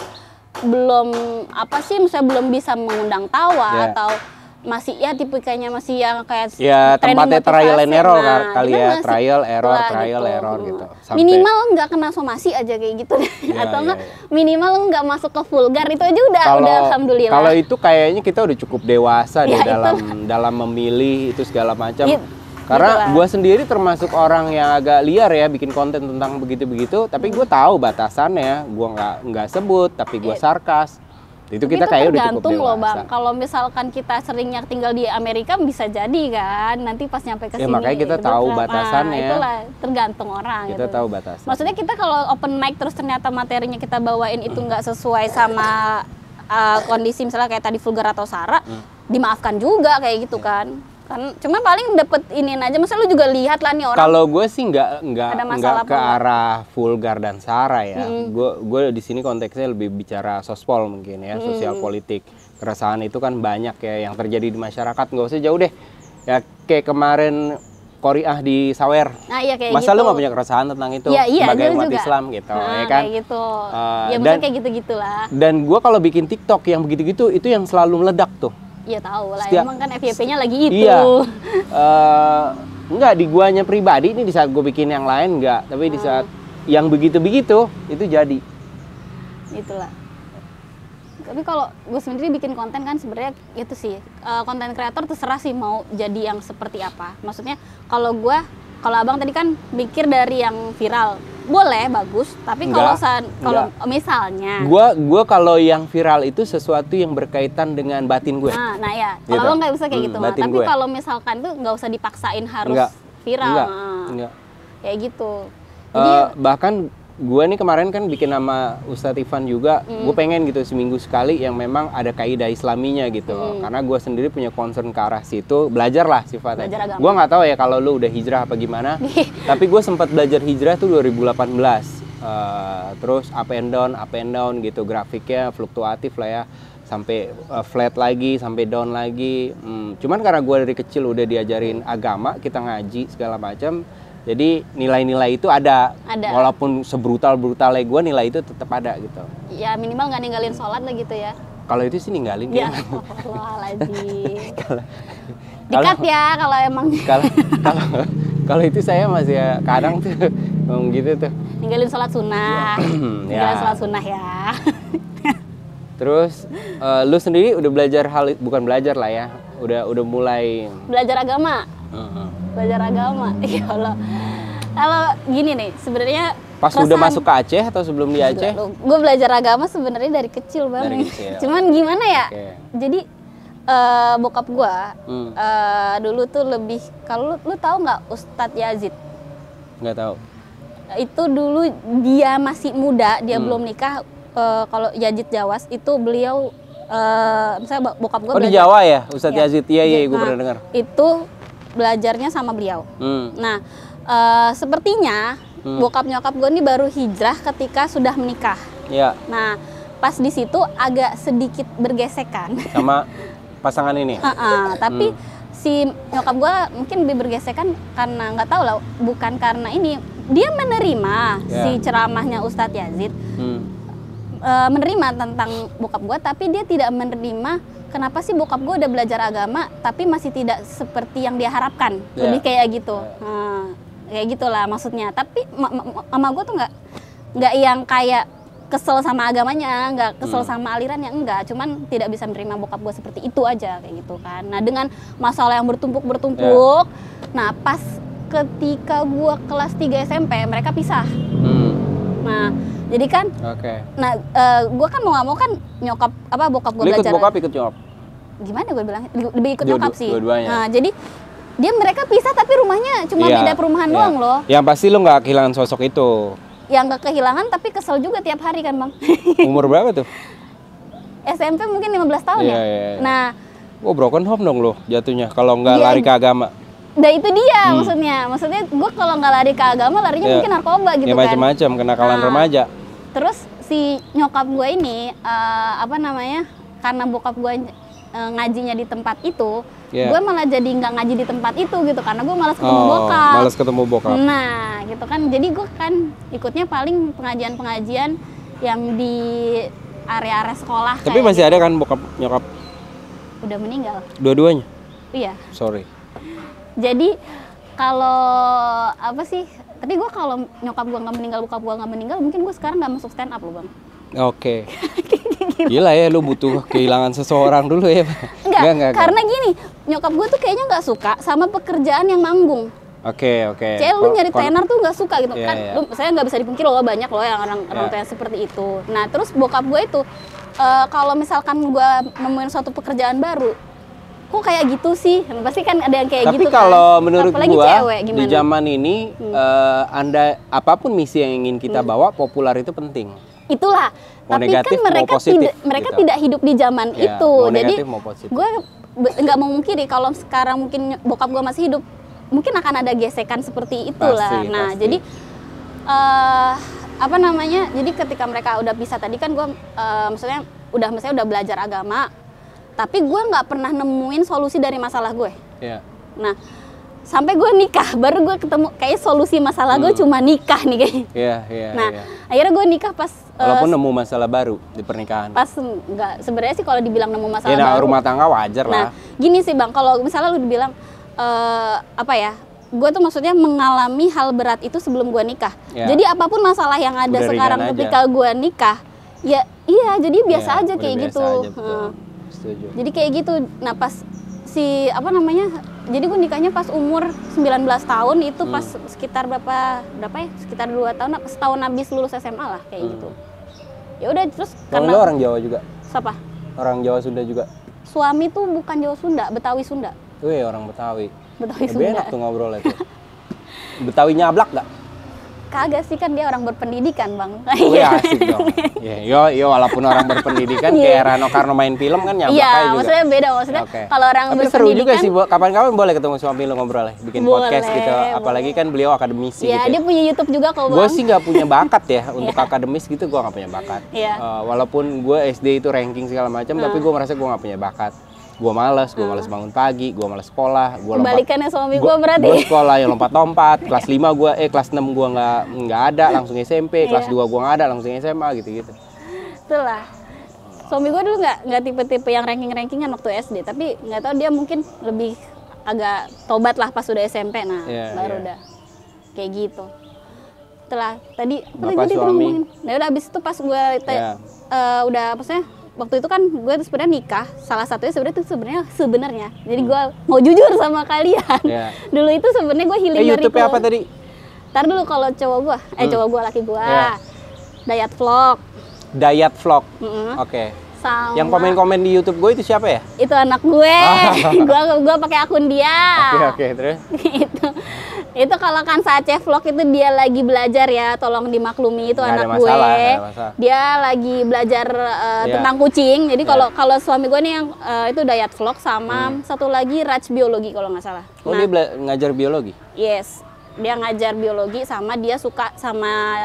[SPEAKER 2] belum misalnya belum bisa mengundang tawa
[SPEAKER 1] Ya.
[SPEAKER 2] atau masih ya tipikanya masih yang kayak
[SPEAKER 1] Ya
[SPEAKER 2] training
[SPEAKER 1] tempatnya trial and
[SPEAKER 2] motivasi.
[SPEAKER 1] error
[SPEAKER 2] Nah,
[SPEAKER 1] kali
[SPEAKER 2] kita
[SPEAKER 1] ya,
[SPEAKER 2] masih-
[SPEAKER 1] trial error
[SPEAKER 2] itulah,
[SPEAKER 1] gitu. Sampai-
[SPEAKER 2] Minimal nggak kena somasi aja kayak gitu
[SPEAKER 1] Iya,
[SPEAKER 2] atau
[SPEAKER 1] iya,
[SPEAKER 2] enggak
[SPEAKER 1] iya.
[SPEAKER 2] minimal nggak masuk ke vulgar, itu aja udah alhamdulillah.
[SPEAKER 1] Kalau itu kayaknya kita udah cukup dewasa deh
[SPEAKER 2] Ya,
[SPEAKER 1] dalam memilih itu segala macam.
[SPEAKER 2] itulah.
[SPEAKER 1] Karena gue sendiri termasuk orang yang agak liar ya, bikin konten tentang begitu-begitu. Tapi gue tahu batasannya. Gue nggak sebut, tapi gue sarkas. Itu
[SPEAKER 2] Tapi
[SPEAKER 1] kita
[SPEAKER 2] itu
[SPEAKER 1] kayak udah cukup
[SPEAKER 2] tergantung
[SPEAKER 1] dewasa.
[SPEAKER 2] loh Bang. Kalau misalkan kita seringnya tinggal di Amerika bisa jadi kan nanti pas nyampe ke
[SPEAKER 1] Ya,
[SPEAKER 2] sini.
[SPEAKER 1] makanya kita
[SPEAKER 2] itu
[SPEAKER 1] tahu
[SPEAKER 2] kan,
[SPEAKER 1] batasannya.
[SPEAKER 2] itulah tergantung orang.
[SPEAKER 1] Kita
[SPEAKER 2] gitu.
[SPEAKER 1] tahu batasan.
[SPEAKER 2] Maksudnya kita kalau open mic terus ternyata materinya kita bawain itu nggak sesuai sama kondisi misalnya kayak tadi vulgar atau sara, dimaafkan juga kayak gitu kan. Cuma paling dapet ini aja, masa lu juga lihat lah nih orang.
[SPEAKER 1] Kalau gue sih
[SPEAKER 2] Ada
[SPEAKER 1] nggak
[SPEAKER 2] masalah
[SPEAKER 1] ke
[SPEAKER 2] apa enggak?
[SPEAKER 1] arah vulgar dan sara ya. Gue di sini konteksnya lebih bicara sospol mungkin ya, sosial politik. Keresahan itu kan banyak ya yang terjadi di masyarakat. Nggak usah jauh deh. Ya kayak kemarin Qoriah di Sawer.
[SPEAKER 2] Nah, iya kayak
[SPEAKER 1] Masa
[SPEAKER 2] gitu.
[SPEAKER 1] lu nggak punya keresahan tentang itu
[SPEAKER 2] Iya,
[SPEAKER 1] sebagai
[SPEAKER 2] dulu
[SPEAKER 1] umat
[SPEAKER 2] juga.
[SPEAKER 1] Islam gitu,
[SPEAKER 2] Nah,
[SPEAKER 1] ya kan?
[SPEAKER 2] kayak gitu. Ya
[SPEAKER 1] dan-
[SPEAKER 2] maksudnya kayak gitu-gitulah.
[SPEAKER 1] Dan gue kalau bikin TikTok yang begitu-gitu itu yang selalu meledak tuh.
[SPEAKER 2] Ya tahu lah,
[SPEAKER 1] Setiap-
[SPEAKER 2] emang kan FYP-nya lagi itu.
[SPEAKER 1] Iya. Enggak di guanya pribadi, ini di saat gue bikin yang lain enggak, tapi di saat yang begitu-begitu itu jadi.
[SPEAKER 2] Itulah. Tapi kalau gue sendiri bikin konten kan sebenarnya itu sih, konten kreator terserah sih mau jadi yang seperti apa. Maksudnya kalau abang tadi kan mikir dari yang viral, boleh bagus, tapi kalau
[SPEAKER 1] Enggak.
[SPEAKER 2] misalnya
[SPEAKER 1] Gua kalau yang viral itu sesuatu yang berkaitan dengan batin gue.
[SPEAKER 2] nah ya
[SPEAKER 1] Gitu.
[SPEAKER 2] kalau abang nggak bisa kayak gitu,
[SPEAKER 1] batin
[SPEAKER 2] tapi
[SPEAKER 1] gue.
[SPEAKER 2] kalau misalkan tuh nggak usah dipaksain harus
[SPEAKER 1] Enggak.
[SPEAKER 2] viral.
[SPEAKER 1] Enggak.
[SPEAKER 2] Kayak gitu. Jadi
[SPEAKER 1] Bahkan gue nih kemarin kan bikin nama Ustadz Ivan juga, gue pengen gitu seminggu sekali yang memang ada kaidah islaminya gitu. Karena gue sendiri punya concern ke arah situ, belajar lah sifatnya.
[SPEAKER 2] Belajar agama.
[SPEAKER 1] Gue nggak tahu ya kalau lu udah hijrah apa gimana, tapi gue sempat belajar hijrah tuh 2018. Terus up and down gitu, grafiknya fluktuatif lah ya, sampai flat lagi, sampai down lagi. Cuman karena gue dari kecil udah diajarin agama, kita ngaji segala macam. Jadi nilai-nilai itu ada.
[SPEAKER 2] Ada.
[SPEAKER 1] Walaupun sebrutal-brutalnya gue, nilai itu tetap ada gitu.
[SPEAKER 2] Ya minimal nggak ninggalin sholat lah gitu ya.
[SPEAKER 1] Kalau itu sih ninggalin
[SPEAKER 2] Ya,
[SPEAKER 1] kayaknya.
[SPEAKER 2] Astagfirullahaladzim.
[SPEAKER 1] Kalau-
[SPEAKER 2] Dikat ya kalau emang
[SPEAKER 1] kalau kalau kalau itu saya masih ya, kadang tuh ngomong gitu tuh.
[SPEAKER 2] ninggalin sholat sunnah. Ninggalin
[SPEAKER 1] Ya.
[SPEAKER 2] sholat sunnah ya.
[SPEAKER 1] Terus lu sendiri udah belajar bukan belajar lah ya, udah mulai.
[SPEAKER 2] Belajar agama.
[SPEAKER 1] Heeh.
[SPEAKER 2] Belajar agama. Ya Allah. Kalau gini nih, sebenarnya
[SPEAKER 1] Pas udah masuk ke Aceh atau sebelum di Aceh?
[SPEAKER 2] gue belajar agama sebenarnya dari kecil banget.
[SPEAKER 1] Dari kecil.
[SPEAKER 2] Cuman gimana ya?
[SPEAKER 1] Oke.
[SPEAKER 2] Jadi bokap gue
[SPEAKER 1] Hmm.
[SPEAKER 2] dulu tuh lebih, kalau lu tahu nggak Ustadz Yazid?
[SPEAKER 1] Nggak tahu.
[SPEAKER 2] Itu dulu dia masih muda, dia belum nikah. Kalau Yazid Jawas itu beliau, misalnya bokap gue
[SPEAKER 1] Oh di Jawa ya, Ustadz
[SPEAKER 2] Ya.
[SPEAKER 1] Yazid? Iya, gue
[SPEAKER 2] Nah,
[SPEAKER 1] pernah dengar.
[SPEAKER 2] Itu belajarnya sama beliau.
[SPEAKER 1] Hmm.
[SPEAKER 2] Nah, sepertinya bokap nyokap gue ini baru hijrah ketika sudah menikah.
[SPEAKER 1] Ya,
[SPEAKER 2] Nah, pas di situ agak sedikit bergesekan.
[SPEAKER 1] sama pasangan ini.
[SPEAKER 2] Tapi si nyokap gue mungkin lebih bergesekan karena nggak tahu lah, bukan karena ini. Dia menerima
[SPEAKER 1] Ya.
[SPEAKER 2] si ceramahnya Ustadz Yazid,
[SPEAKER 1] Hmm.
[SPEAKER 2] menerima tentang bokap gue, tapi dia tidak menerima kenapa sih bokap gue udah belajar agama tapi masih tidak seperti yang dia harapkan.
[SPEAKER 1] Ya.
[SPEAKER 2] Lebih kayak gitu. Kayak gitulah maksudnya. Tapi mama gue tuh nggak yang kayak kesel sama agamanya, nggak kesel sama alirannya, enggak. Cuman tidak bisa menerima bokap gue seperti itu aja kayak gitu kan. Nah dengan masalah yang bertumpuk, nah pas ketika gue kelas 3 SMP mereka pisah. Nah jadi kan,
[SPEAKER 1] Oke.
[SPEAKER 2] nah gue kan mau nggak mau kan bokap gue
[SPEAKER 1] Lu ikut
[SPEAKER 2] belajar.
[SPEAKER 1] bokap, ikut nyokap?
[SPEAKER 2] Gimana gue bilang? Lebih ikut nyokap sih.
[SPEAKER 1] Dua-duanya.
[SPEAKER 2] Nah jadi mereka pisah tapi rumahnya cuma
[SPEAKER 1] Iya,
[SPEAKER 2] beda perumahan
[SPEAKER 1] iya.
[SPEAKER 2] doang loh.
[SPEAKER 1] Yang pasti lu nggak kehilangan sosok itu.
[SPEAKER 2] Yang gak kehilangan tapi kesel juga tiap hari kan bang.
[SPEAKER 1] Umur berapa tuh?
[SPEAKER 2] SMP mungkin 15 tahun
[SPEAKER 1] Iya,
[SPEAKER 2] ya.
[SPEAKER 1] iya, iya.
[SPEAKER 2] Nah,
[SPEAKER 1] Oh broken home dong lo jatuhnya kalau nggak
[SPEAKER 2] Iya.
[SPEAKER 1] lari ke agama.
[SPEAKER 2] nah itu dia maksudnya gue kalau nggak lari ke agama larinya
[SPEAKER 1] Iya.
[SPEAKER 2] mungkin narkoba gitu
[SPEAKER 1] Ya
[SPEAKER 2] kan.
[SPEAKER 1] macam-macam kenakalan
[SPEAKER 2] Nah,
[SPEAKER 1] remaja.
[SPEAKER 2] Terus si nyokap gue ini karena bokap gue ngajinya di tempat itu,
[SPEAKER 1] Iya.
[SPEAKER 2] gue malah jadi nggak ngaji di tempat itu gitu karena gue malas ketemu
[SPEAKER 1] Oh,
[SPEAKER 2] bokap.
[SPEAKER 1] males ketemu bokap.
[SPEAKER 2] Nah, gitu kan. Jadi gue kan ikutnya paling pengajian-pengajian yang di area-area sekolah.
[SPEAKER 1] Tapi
[SPEAKER 2] kayak
[SPEAKER 1] masih ada kan bokap nyokap
[SPEAKER 2] udah meninggal.
[SPEAKER 1] dua-duanya?
[SPEAKER 2] Iya.
[SPEAKER 1] Sorry.
[SPEAKER 2] Jadi kalau tapi gue kalau nyokap gue nggak meninggal, bokap gue nggak meninggal, mungkin gue sekarang nggak masuk stand up loh bang.
[SPEAKER 1] Oke. Gila ya lu butuh kehilangan seseorang dulu ya.
[SPEAKER 2] Enggak, karena gini, nyokap gue tuh kayaknya nggak suka sama pekerjaan yang manggung.
[SPEAKER 1] Oke.
[SPEAKER 2] Kayak lu nyari tenar tuh nggak suka gitu
[SPEAKER 1] Iya,
[SPEAKER 2] kan.
[SPEAKER 1] iya.
[SPEAKER 2] Saya nggak bisa dipungkiri loh, banyak loh yang orang
[SPEAKER 1] Iya.
[SPEAKER 2] tua yang seperti itu. Nah terus bokap gue itu kalau misalkan gue nemuin suatu pekerjaan baru, kok kayak gitu sih? Pasti kan ada yang kayak
[SPEAKER 1] Tapi
[SPEAKER 2] gitu kan.
[SPEAKER 1] kalau menurut
[SPEAKER 2] apalagi
[SPEAKER 1] gua
[SPEAKER 2] cewek,
[SPEAKER 1] di
[SPEAKER 2] gimana?
[SPEAKER 1] zaman ini Anda apapun misi yang ingin kita bawa, populer itu penting.
[SPEAKER 2] Itulah.
[SPEAKER 1] Mau
[SPEAKER 2] Tapi
[SPEAKER 1] negatif,
[SPEAKER 2] kan
[SPEAKER 1] mau
[SPEAKER 2] mereka
[SPEAKER 1] positif,
[SPEAKER 2] mereka
[SPEAKER 1] gitu.
[SPEAKER 2] tidak hidup di zaman
[SPEAKER 1] Ya,
[SPEAKER 2] itu.
[SPEAKER 1] mau
[SPEAKER 2] Jadi
[SPEAKER 1] negatif, mau positif.
[SPEAKER 2] gue nggak mau mungkiri kalau sekarang mungkin bokap gue masih hidup, mungkin akan ada gesekan seperti itulah.
[SPEAKER 1] Pasti,
[SPEAKER 2] Nah,
[SPEAKER 1] pasti.
[SPEAKER 2] jadi jadi ketika mereka udah pisah tadi kan gue maksudnya udah belajar agama, tapi gue nggak pernah nemuin solusi dari masalah gue.
[SPEAKER 1] Iya.
[SPEAKER 2] Nah, sampai gue nikah baru gue ketemu kayak solusi masalah gue cuma nikah nih kayaknya.
[SPEAKER 1] Iya.
[SPEAKER 2] Nah, akhirnya gue nikah pas
[SPEAKER 1] Walaupun nemu masalah baru di pernikahan.
[SPEAKER 2] pas nggak, sebenarnya sih kalau dibilang nemu masalah
[SPEAKER 1] Ya, nah,
[SPEAKER 2] baru.
[SPEAKER 1] rumah tangga wajar
[SPEAKER 2] Nah,
[SPEAKER 1] lah.
[SPEAKER 2] gini sih bang, kalau misalnya lu dibilang gue tuh maksudnya mengalami hal berat itu sebelum gue nikah.
[SPEAKER 1] Ya.
[SPEAKER 2] Jadi apapun masalah yang ada
[SPEAKER 1] Udah
[SPEAKER 2] sekarang
[SPEAKER 1] ringan aja.
[SPEAKER 2] ketika gue nikah, ya iya jadi biasa
[SPEAKER 1] Iya,
[SPEAKER 2] aja
[SPEAKER 1] udah
[SPEAKER 2] kayak
[SPEAKER 1] biasa
[SPEAKER 2] gitu.
[SPEAKER 1] aja, betul. Setuju.
[SPEAKER 2] Jadi kayak gitu. Nah pas jadi gue nikahnya pas umur 19 tahun itu pas sekitar berapa ya? Sekitar 2 tahun, setahun habis lulus SMA lah kayak gitu. Ya udah terus
[SPEAKER 1] Kalau lu orang Jawa juga?
[SPEAKER 2] siapa?
[SPEAKER 1] Orang Jawa Sunda juga?
[SPEAKER 2] Suami tuh bukan Jawa Sunda, Betawi Sunda.
[SPEAKER 1] Wih, orang Betawi.
[SPEAKER 2] Betawi
[SPEAKER 1] Lebih
[SPEAKER 2] Sunda.
[SPEAKER 1] enak tuh ngobrolnya tuh. Betawi nyablak gak?
[SPEAKER 2] Kagak sih, kan dia orang berpendidikan bang.
[SPEAKER 1] Wih, asik dong. Ya, yo walaupun orang berpendidikan kayak Rano Karno main film kan nyablak
[SPEAKER 2] Iya,
[SPEAKER 1] aja juga.
[SPEAKER 2] maksudnya beda. Maksudnya
[SPEAKER 1] Oke.
[SPEAKER 2] kalau orang
[SPEAKER 1] Tapi seru
[SPEAKER 2] berpendidikan,
[SPEAKER 1] juga sih, kapan-kapan boleh ketemu suami lu ngobrol ya, bikin podcast gitu. Apalagi kan beliau akademisi
[SPEAKER 2] ya
[SPEAKER 1] gitu.
[SPEAKER 2] dia punya YouTube juga kok bang.
[SPEAKER 1] Gue sih nggak punya bakat ya untuk akademis gitu, gue nggak punya bakat.
[SPEAKER 2] Iya.
[SPEAKER 1] Walaupun gue SD itu ranking segala macam, tapi gue merasa gue nggak punya bakat. Gue males bangun pagi, gue males sekolah, gue
[SPEAKER 2] Kebalikannya suami gue berarti.
[SPEAKER 1] Gue sekolah yang lompat-lompat, kelas 5 gue, kelas 6 gue nggak ada, langsung SMP, kelas 2 gue nggak ada, langsung SMA gitu-gitu.
[SPEAKER 2] Itulah. Suami gue dulu nggak tipe-tipe yang ranking-rankingan waktu SD, tapi nggak tahu dia mungkin lebih agak tobat lah pas udah SMP, nah baru udah kayak gitu. Setelah tadi
[SPEAKER 1] Bapak suami.
[SPEAKER 2] Nah udah abis itu pas gue udah maksudnya waktu itu kan gue sebenarnya nikah, salah satunya sebenarnya. Jadi gue mau jujur sama kalian. Dulu itu sebenarnya gue healing dari
[SPEAKER 1] YouTube apa tadi?
[SPEAKER 2] Ntar dulu kalau cowok gue, laki gue, diet vlog.
[SPEAKER 1] Diet vlog. Oke.
[SPEAKER 2] Sama.
[SPEAKER 1] Yang komen-komen di YouTube gue itu siapa ya?
[SPEAKER 2] Itu anak gue. Gue pakai akun dia.
[SPEAKER 1] Oke, terus?
[SPEAKER 2] Itu kalau kan Aceh vlog itu dia lagi belajar ya, tolong dimaklumi itu
[SPEAKER 1] nggak
[SPEAKER 2] anak
[SPEAKER 1] ada masalah,
[SPEAKER 2] gue.
[SPEAKER 1] nggak ada masalah.
[SPEAKER 2] Dia lagi belajar tentang kucing. Jadi kalau suami gue nih yang itu diet vlog sama satu lagi Raj biologi kalau nggak salah.
[SPEAKER 1] Oh, dia ngajar biologi?
[SPEAKER 2] Yes, dia ngajar biologi sama dia suka sama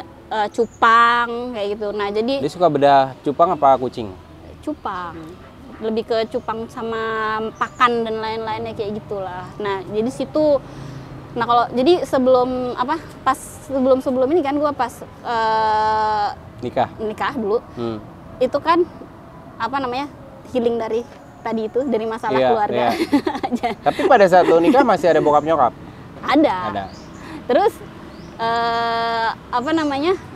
[SPEAKER 2] cupang kayak gitu. Nah jadi
[SPEAKER 1] dia suka bedah cupang apa kucing?
[SPEAKER 2] Cupang, lebih ke cupang sama pakan dan lain-lainnya kayak gitulah. Nah jadi situ. Nah kalau jadi sebelum ini kan gue pas nikah dulu, itu kan healing dari tadi itu dari masalah keluarga.
[SPEAKER 1] Tapi pada saat lo nikah masih ada bokap nyokap?
[SPEAKER 2] Ada. Terus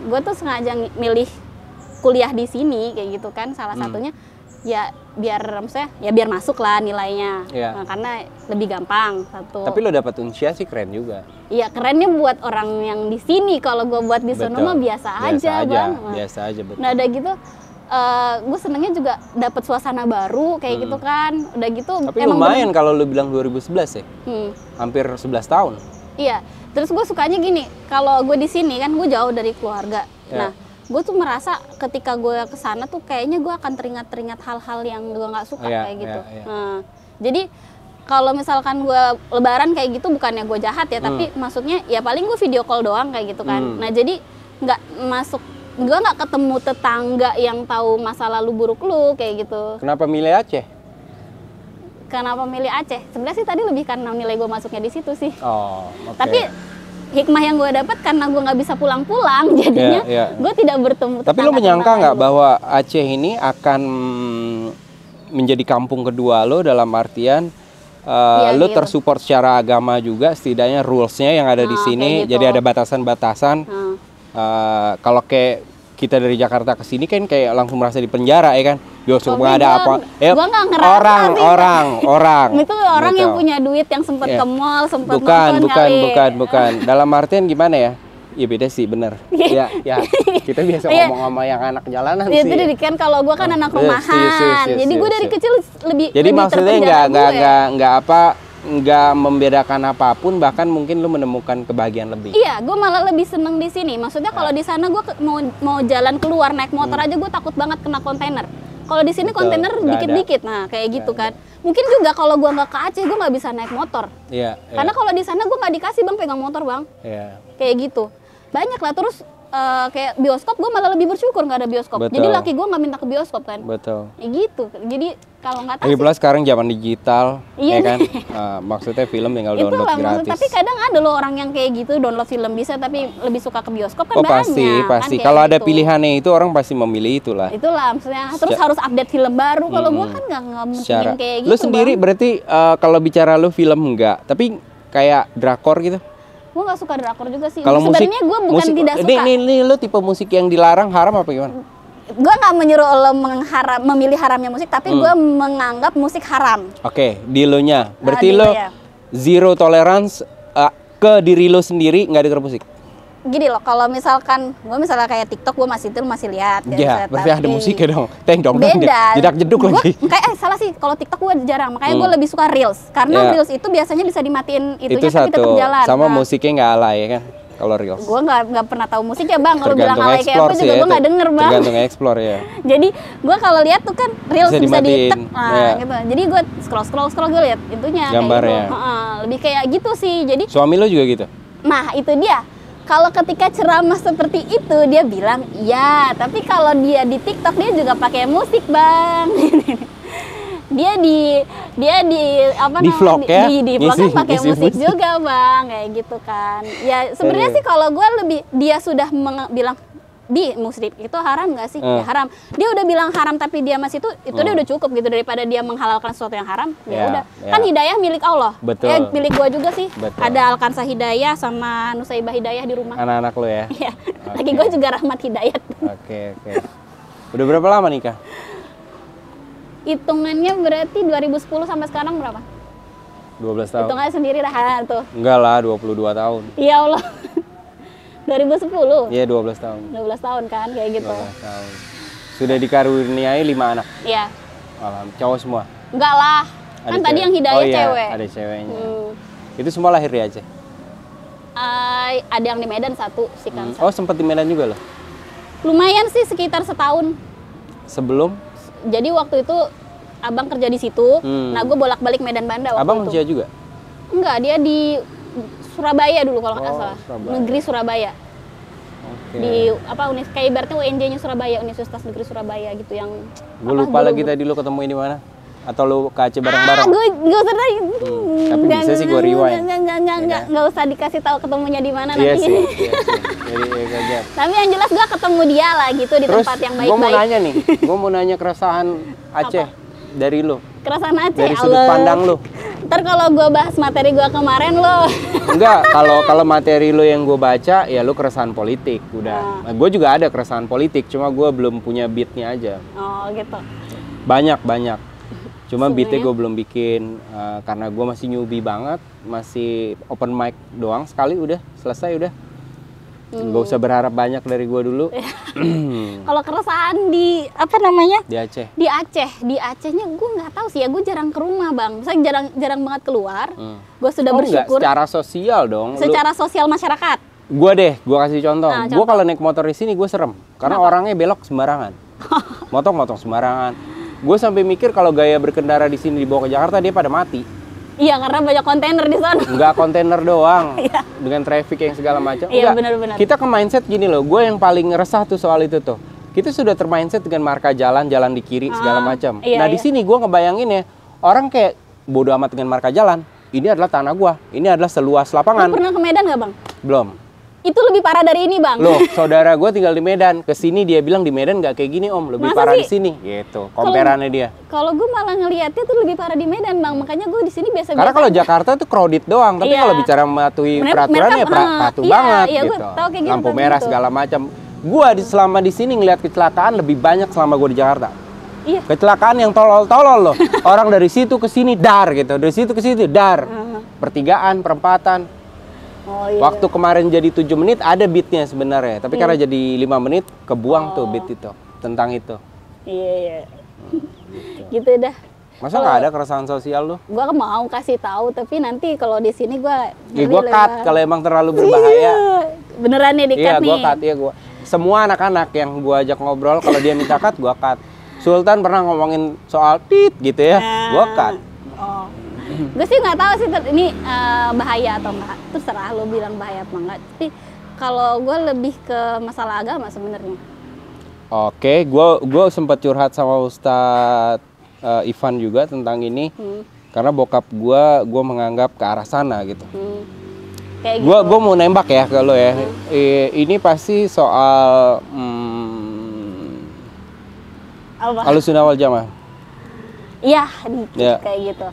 [SPEAKER 2] gue tuh sengaja milih kuliah di sini kayak gitu kan, salah satunya ya biar masuk lah nilainya. Nah, karena lebih gampang satu.
[SPEAKER 1] Tapi lo dapet unsia sih keren juga.
[SPEAKER 2] Iya, kerennya buat orang yang di sini. Kalau gue buat di sono mah biasa aja, Bang.
[SPEAKER 1] Biasa aja, betul.
[SPEAKER 2] Nah, udah gitu gue senengnya juga dapet suasana baru kayak gitu kan. Udah gitu
[SPEAKER 1] tapi lumayan kalau lo bilang 2011 ya. Hampir 11 tahun.
[SPEAKER 2] Iya. Terus gue sukanya gini, kalau gue di sini kan gue jauh dari keluarga. Nah, gue tuh merasa ketika gue kesana tuh kayaknya gue akan teringat hal-hal yang gue nggak suka kayak gitu. Nah, jadi kalau misalkan gue lebaran kayak gitu bukannya gue jahat ya, tapi maksudnya ya paling gue video call doang kayak gitu kan. Nah jadi gue nggak ketemu tetangga yang tahu masa lalu buruk lu kayak gitu.
[SPEAKER 1] Kenapa milih Aceh?
[SPEAKER 2] Kenapa milih Aceh? Sebenarnya sih tadi lebih karena nilai gue masuknya di situ sih.
[SPEAKER 1] Oh, okay.
[SPEAKER 2] Tapi hikmah yang gue dapat karena gue nggak bisa pulang-pulang, jadinya gue tidak bertemu.
[SPEAKER 1] Tapi lo menyangka nggak bahwa Aceh ini akan menjadi kampung kedua lo, dalam artian lo tersupport secara agama juga, setidaknya rulesnya yang ada di sini, gitu. Jadi ada batasan-batasan. Kalau kayak kita dari Jakarta ke sini kan kayak langsung merasa di penjara ya kan. Bioskop nggak ada apa.
[SPEAKER 2] Gua nggak ngerasa
[SPEAKER 1] orang.
[SPEAKER 2] Itu orang
[SPEAKER 1] gitu.
[SPEAKER 2] Yang punya duit, yang sempat ke mall, sempat nonton
[SPEAKER 1] bukan. Dalam artian gimana ya? Iya beda sih, bener. Ya. Kita biasa ngomong sama yang anak jalanan sih.
[SPEAKER 2] Jadi kan kalau gue kan anak rumahan, jadi gue dari kecil lebih.
[SPEAKER 1] Jadi maksudnya nggak membedakan apapun, bahkan mungkin lu menemukan kebahagiaan lebih.
[SPEAKER 2] Iya, gue malah lebih seneng di sini. Maksudnya kalau di sana gue mau jalan keluar naik motor aja gue takut banget kena kontainer. Kalau di sini kontainer dikit-dikit, nah kayak gitu kan. Mungkin juga kalau gue nggak ke Aceh gue nggak bisa naik motor. Iya. Karena kalau di sana gue nggak dikasih bang pegang motor bang. Iya. Kayak gitu. Banyak lah. Terus kayak bioskop gue malah lebih bersyukur nggak ada bioskop. Betul. Jadi laki gue nggak minta ke bioskop kan. Betul. Ya gitu. Jadi kalau nggak tahu. Lagi
[SPEAKER 1] sekarang zaman digital, ya kan. Maksudnya film tinggal download gratis.
[SPEAKER 2] Tapi kadang ada loh orang yang kayak gitu download film bisa tapi lebih suka ke bioskop kan banyak.
[SPEAKER 1] Pasti. Kalau ada pilihannya itu orang pasti memilih itulah.
[SPEAKER 2] Itulah maksudnya. Terus harus update film baru. Kalau gue kan nggak mungkin kayak gitu.
[SPEAKER 1] Lu sendiri berarti kalau bicara lu film enggak, tapi kayak drakor gitu.
[SPEAKER 2] Gue nggak suka drakor juga sih.
[SPEAKER 1] Sebenarnya
[SPEAKER 2] gue bukan tidak suka.
[SPEAKER 1] Ini lo tipe musik yang dilarang haram apa gimana?
[SPEAKER 2] Gue nggak menyuruh lo memilih haramnya musik, tapi gue menganggap musik haram.
[SPEAKER 1] Oke, di lo nya. Berarti lo zero tolerance ke diri lo sendiri, nggak denger musik.
[SPEAKER 2] Gini loh, kalau misalkan gue kayak TikTok gue masih lihat.
[SPEAKER 1] Iya, berarti ada musiknya dong. Dong.
[SPEAKER 2] Beda.
[SPEAKER 1] Jedak jeduk lagi.
[SPEAKER 2] Kayak salah sih, kalau TikTok gue jarang. Makanya gue lebih suka Reels. Karena Reels itu biasanya bisa dimatiin itunya
[SPEAKER 1] itu
[SPEAKER 2] tapi tetap jalan.
[SPEAKER 1] Sama musiknya nggak alay ya kan? Kalau Reels.
[SPEAKER 2] Gue nggak pernah tahu musik ya bang. Kalau bilang alay kayak apa juga gue nggak denger bang.
[SPEAKER 1] Tergantung explore ya.
[SPEAKER 2] Jadi gue kalau lihat tuh kan Reels bisa di-tek. Gitu. Jadi gue scroll gue lihat itunya.
[SPEAKER 1] Gambarnya.
[SPEAKER 2] Lebih kayak gitu sih. Jadi.
[SPEAKER 1] Suami lo juga gitu?
[SPEAKER 2] Nah itu dia. Kalau ketika ceramah seperti itu dia bilang iya, tapi kalau dia di TikTok dia juga pakai musik bang. dia di apa
[SPEAKER 1] Di vlog ya?
[SPEAKER 2] di vlog kan
[SPEAKER 1] Ngisi-
[SPEAKER 2] pakai
[SPEAKER 1] ngisi
[SPEAKER 2] musik
[SPEAKER 1] musik.
[SPEAKER 2] juga bang, kayak gitu kan. Ya sebenarnya
[SPEAKER 1] Serius?
[SPEAKER 2] sih kalau gue lebih, dia sudah bilang di musrik itu haram nggak sih? Ya haram. Dia udah bilang haram tapi dia masih itu udah cukup gitu, daripada dia menghalalkan sesuatu yang haram.
[SPEAKER 1] Ya,
[SPEAKER 2] Ya udah.
[SPEAKER 1] ya.
[SPEAKER 2] Kan hidayah milik Allah.
[SPEAKER 1] Betul.
[SPEAKER 2] Milik gua juga sih.
[SPEAKER 1] Betul.
[SPEAKER 2] Ada Alkansa Hidayah sama Nusaibah Hidayah di rumah.
[SPEAKER 1] Anak-anak lo ya?
[SPEAKER 2] Iya.
[SPEAKER 1] Oke.
[SPEAKER 2] Lagi gua juga Rahmat Hidayat.
[SPEAKER 1] Oke. Udah berapa lama nikah?
[SPEAKER 2] Hitungannya berarti 2010 sampai sekarang berapa?
[SPEAKER 1] 12 tahun?
[SPEAKER 2] Hitungannya sendiri dah tuh.
[SPEAKER 1] Enggak lah, 22 tahun.
[SPEAKER 2] Ya Allah. 2010.
[SPEAKER 1] Iya, 12 tahun.
[SPEAKER 2] 12 tahun kan kayak gitu.
[SPEAKER 1] 12 tahun. Sudah dikaruniai 5 anak?
[SPEAKER 2] Iya.
[SPEAKER 1] Alhamdulillah. Cowok semua?
[SPEAKER 2] Enggak lah.
[SPEAKER 1] Ada
[SPEAKER 2] Kan tadi
[SPEAKER 1] cewek?
[SPEAKER 2] yang Hidayah
[SPEAKER 1] Oh, iya,
[SPEAKER 2] cewek.
[SPEAKER 1] ada ceweknya.
[SPEAKER 2] Hmm.
[SPEAKER 1] Itu semua lahir di Aceh?
[SPEAKER 2] Ada yang di Medan satu sih kan.
[SPEAKER 1] Oh, sempat di Medan juga loh?
[SPEAKER 2] Lumayan sih sekitar setahun.
[SPEAKER 1] Sebelum?
[SPEAKER 2] Jadi waktu itu abang kerja di situ.
[SPEAKER 1] Hmm.
[SPEAKER 2] Nah, gue bolak-balik Medan Banda waktu
[SPEAKER 1] Abang
[SPEAKER 2] itu.
[SPEAKER 1] manusia juga?
[SPEAKER 2] Enggak, dia di Surabaya dulu kalau nggak
[SPEAKER 1] Oh,
[SPEAKER 2] salah.
[SPEAKER 1] Surabaya.
[SPEAKER 2] Negeri Surabaya.
[SPEAKER 1] Oke.
[SPEAKER 2] Di kayak ibaratnya UNJ-nya Surabaya, Universitas Negeri Surabaya gitu yang.
[SPEAKER 1] Gue lupa lagi tadi lu ketemu di mana? Atau lu ke Aceh bareng-bareng?
[SPEAKER 2] gue nggak usah tadi.
[SPEAKER 1] Tapi bisa sih gua rewind.
[SPEAKER 2] Nggak usah dikasih tahu ketemunya di mana
[SPEAKER 1] Iya
[SPEAKER 2] nanti.
[SPEAKER 1] sih. Jadi kaget.
[SPEAKER 2] Tapi yang jelas gue ketemu dia lah gitu di
[SPEAKER 1] Terus
[SPEAKER 2] tempat yang
[SPEAKER 1] gue mau
[SPEAKER 2] baik-baik.
[SPEAKER 1] nanya nih, gue mau nanya keresahan Aceh dari lu,
[SPEAKER 2] Keresahan Aceh.
[SPEAKER 1] dari sudut
[SPEAKER 2] Allah.
[SPEAKER 1] pandang lu.
[SPEAKER 2] Ntar kalau gue bahas materi gue kemarin lo.
[SPEAKER 1] Enggak, kalau materi lu yang gue baca, ya lu keresahan politik, udah. Nah, gue juga ada keresahan politik, cuma gue belum punya beatnya aja.
[SPEAKER 2] Oh gitu.
[SPEAKER 1] Banyak. Cuma
[SPEAKER 2] Sebenarnya-
[SPEAKER 1] beatnya gue belum bikin, karena gue masih newbie banget, masih open mic doang sekali, udah selesai udah. Gak usah berharap banyak dari gue dulu.
[SPEAKER 2] Kalau keresahan di apa namanya?
[SPEAKER 1] Di Aceh.
[SPEAKER 2] Di Acehnya gue nggak tahu sih ya, gue jarang ke rumah bang. Misalnya jarang banget keluar. Gue sudah
[SPEAKER 1] Oh enggak,
[SPEAKER 2] bersyukur
[SPEAKER 1] secara sosial dong.
[SPEAKER 2] secara sosial masyarakat.
[SPEAKER 1] Gue kasih contoh.
[SPEAKER 2] Nah,
[SPEAKER 1] Gue kalau naik motor di sini gue serem, karena orangnya belok sembarangan, motong sembarangan. Gue sampai mikir kalau gaya berkendara di sini dibawa ke Jakarta dia pada mati.
[SPEAKER 2] Iya karena banyak kontainer di sana.
[SPEAKER 1] Nggak kontainer doang, dengan traffic yang segala macam.
[SPEAKER 2] Iya,
[SPEAKER 1] Enggak.
[SPEAKER 2] benar-benar.
[SPEAKER 1] Kita ke mindset gini loh. Gue yang paling resah tuh soal itu tuh. Kita sudah termindset dengan marka jalan di kiri segala macam.
[SPEAKER 2] iya,
[SPEAKER 1] Nah di
[SPEAKER 2] iya.
[SPEAKER 1] sini gue ngebayangin ya, orang kayak bodo amat dengan marka jalan. Ini adalah tanah gue. Ini adalah seluas
[SPEAKER 2] Lu
[SPEAKER 1] lapangan.
[SPEAKER 2] pernah ke Medan nggak bang?
[SPEAKER 1] Belum.
[SPEAKER 2] Itu lebih parah dari ini bang.
[SPEAKER 1] Loh, saudara gue tinggal di Medan. Kesini dia bilang di Medan nggak kayak gini om, lebih
[SPEAKER 2] Masa
[SPEAKER 1] parah
[SPEAKER 2] sih?
[SPEAKER 1] di sini. Gitu, komperannya dia.
[SPEAKER 2] Kalau gue malah ngelihatnya tuh lebih parah di Medan bang. Makanya gue di sini biasa-biasa.
[SPEAKER 1] Karena kalau Jakarta tuh crowded doang, tapi
[SPEAKER 2] Iya.
[SPEAKER 1] kalau bicara mematuhi
[SPEAKER 2] Bener-
[SPEAKER 1] peraturan ya
[SPEAKER 2] mereka,
[SPEAKER 1] patuh
[SPEAKER 2] iya,
[SPEAKER 1] banget
[SPEAKER 2] iya, gua
[SPEAKER 1] gitu.
[SPEAKER 2] tahu kayak gitu,
[SPEAKER 1] Lampu
[SPEAKER 2] tahu
[SPEAKER 1] merah
[SPEAKER 2] gitu.
[SPEAKER 1] segala macam. Gua selama di sini ngelihat kecelakaan lebih banyak selama gua di Jakarta.
[SPEAKER 2] Iya.
[SPEAKER 1] Kecelakaan yang tolol-tolol loh. Orang dari situ ke sini dar gitu, dari situ ke situ dar. Pertigaan, perempatan.
[SPEAKER 2] Oh iya.
[SPEAKER 1] Waktu kemarin jadi 7 menit ada beatnya sebenarnya, tapi karena jadi 5 menit kebuang tuh beat itu tentang itu.
[SPEAKER 2] Iya. Gitu dah.
[SPEAKER 1] Masa nggak ada keresahan sosial lu?
[SPEAKER 2] Gue mau kasih tahu tapi nanti kalau di sini gue.
[SPEAKER 1] Ya gua cut kalau emang terlalu berbahaya.
[SPEAKER 2] Beneran nih di
[SPEAKER 1] Iya,
[SPEAKER 2] cut
[SPEAKER 1] gua
[SPEAKER 2] nih.
[SPEAKER 1] cut ya gua. Semua anak-anak yang gua ajak ngobrol kalau dia minta cut gua cut. Sultan pernah ngomongin soal tit gitu ya, gua cut.
[SPEAKER 2] Oh. Gue sih nggak tahu sih ini bahaya atau enggak. Terserah lo bilang bahaya apa enggak. Tapi kalau gue lebih ke masalah agama sebenarnya.
[SPEAKER 1] Oke, gua sempat curhat sama Ustadz Ivan juga tentang ini. Karena bokap gua menganggap ke arah sana gitu.
[SPEAKER 2] Kayak gitu.
[SPEAKER 1] Gua mau nembak ya ke lo ya. Ini pasti soal
[SPEAKER 2] Apa?
[SPEAKER 1] Ahlussunnah wal Jamaah.
[SPEAKER 2] Iya, dikit
[SPEAKER 1] Ya.
[SPEAKER 2] kayak gitu.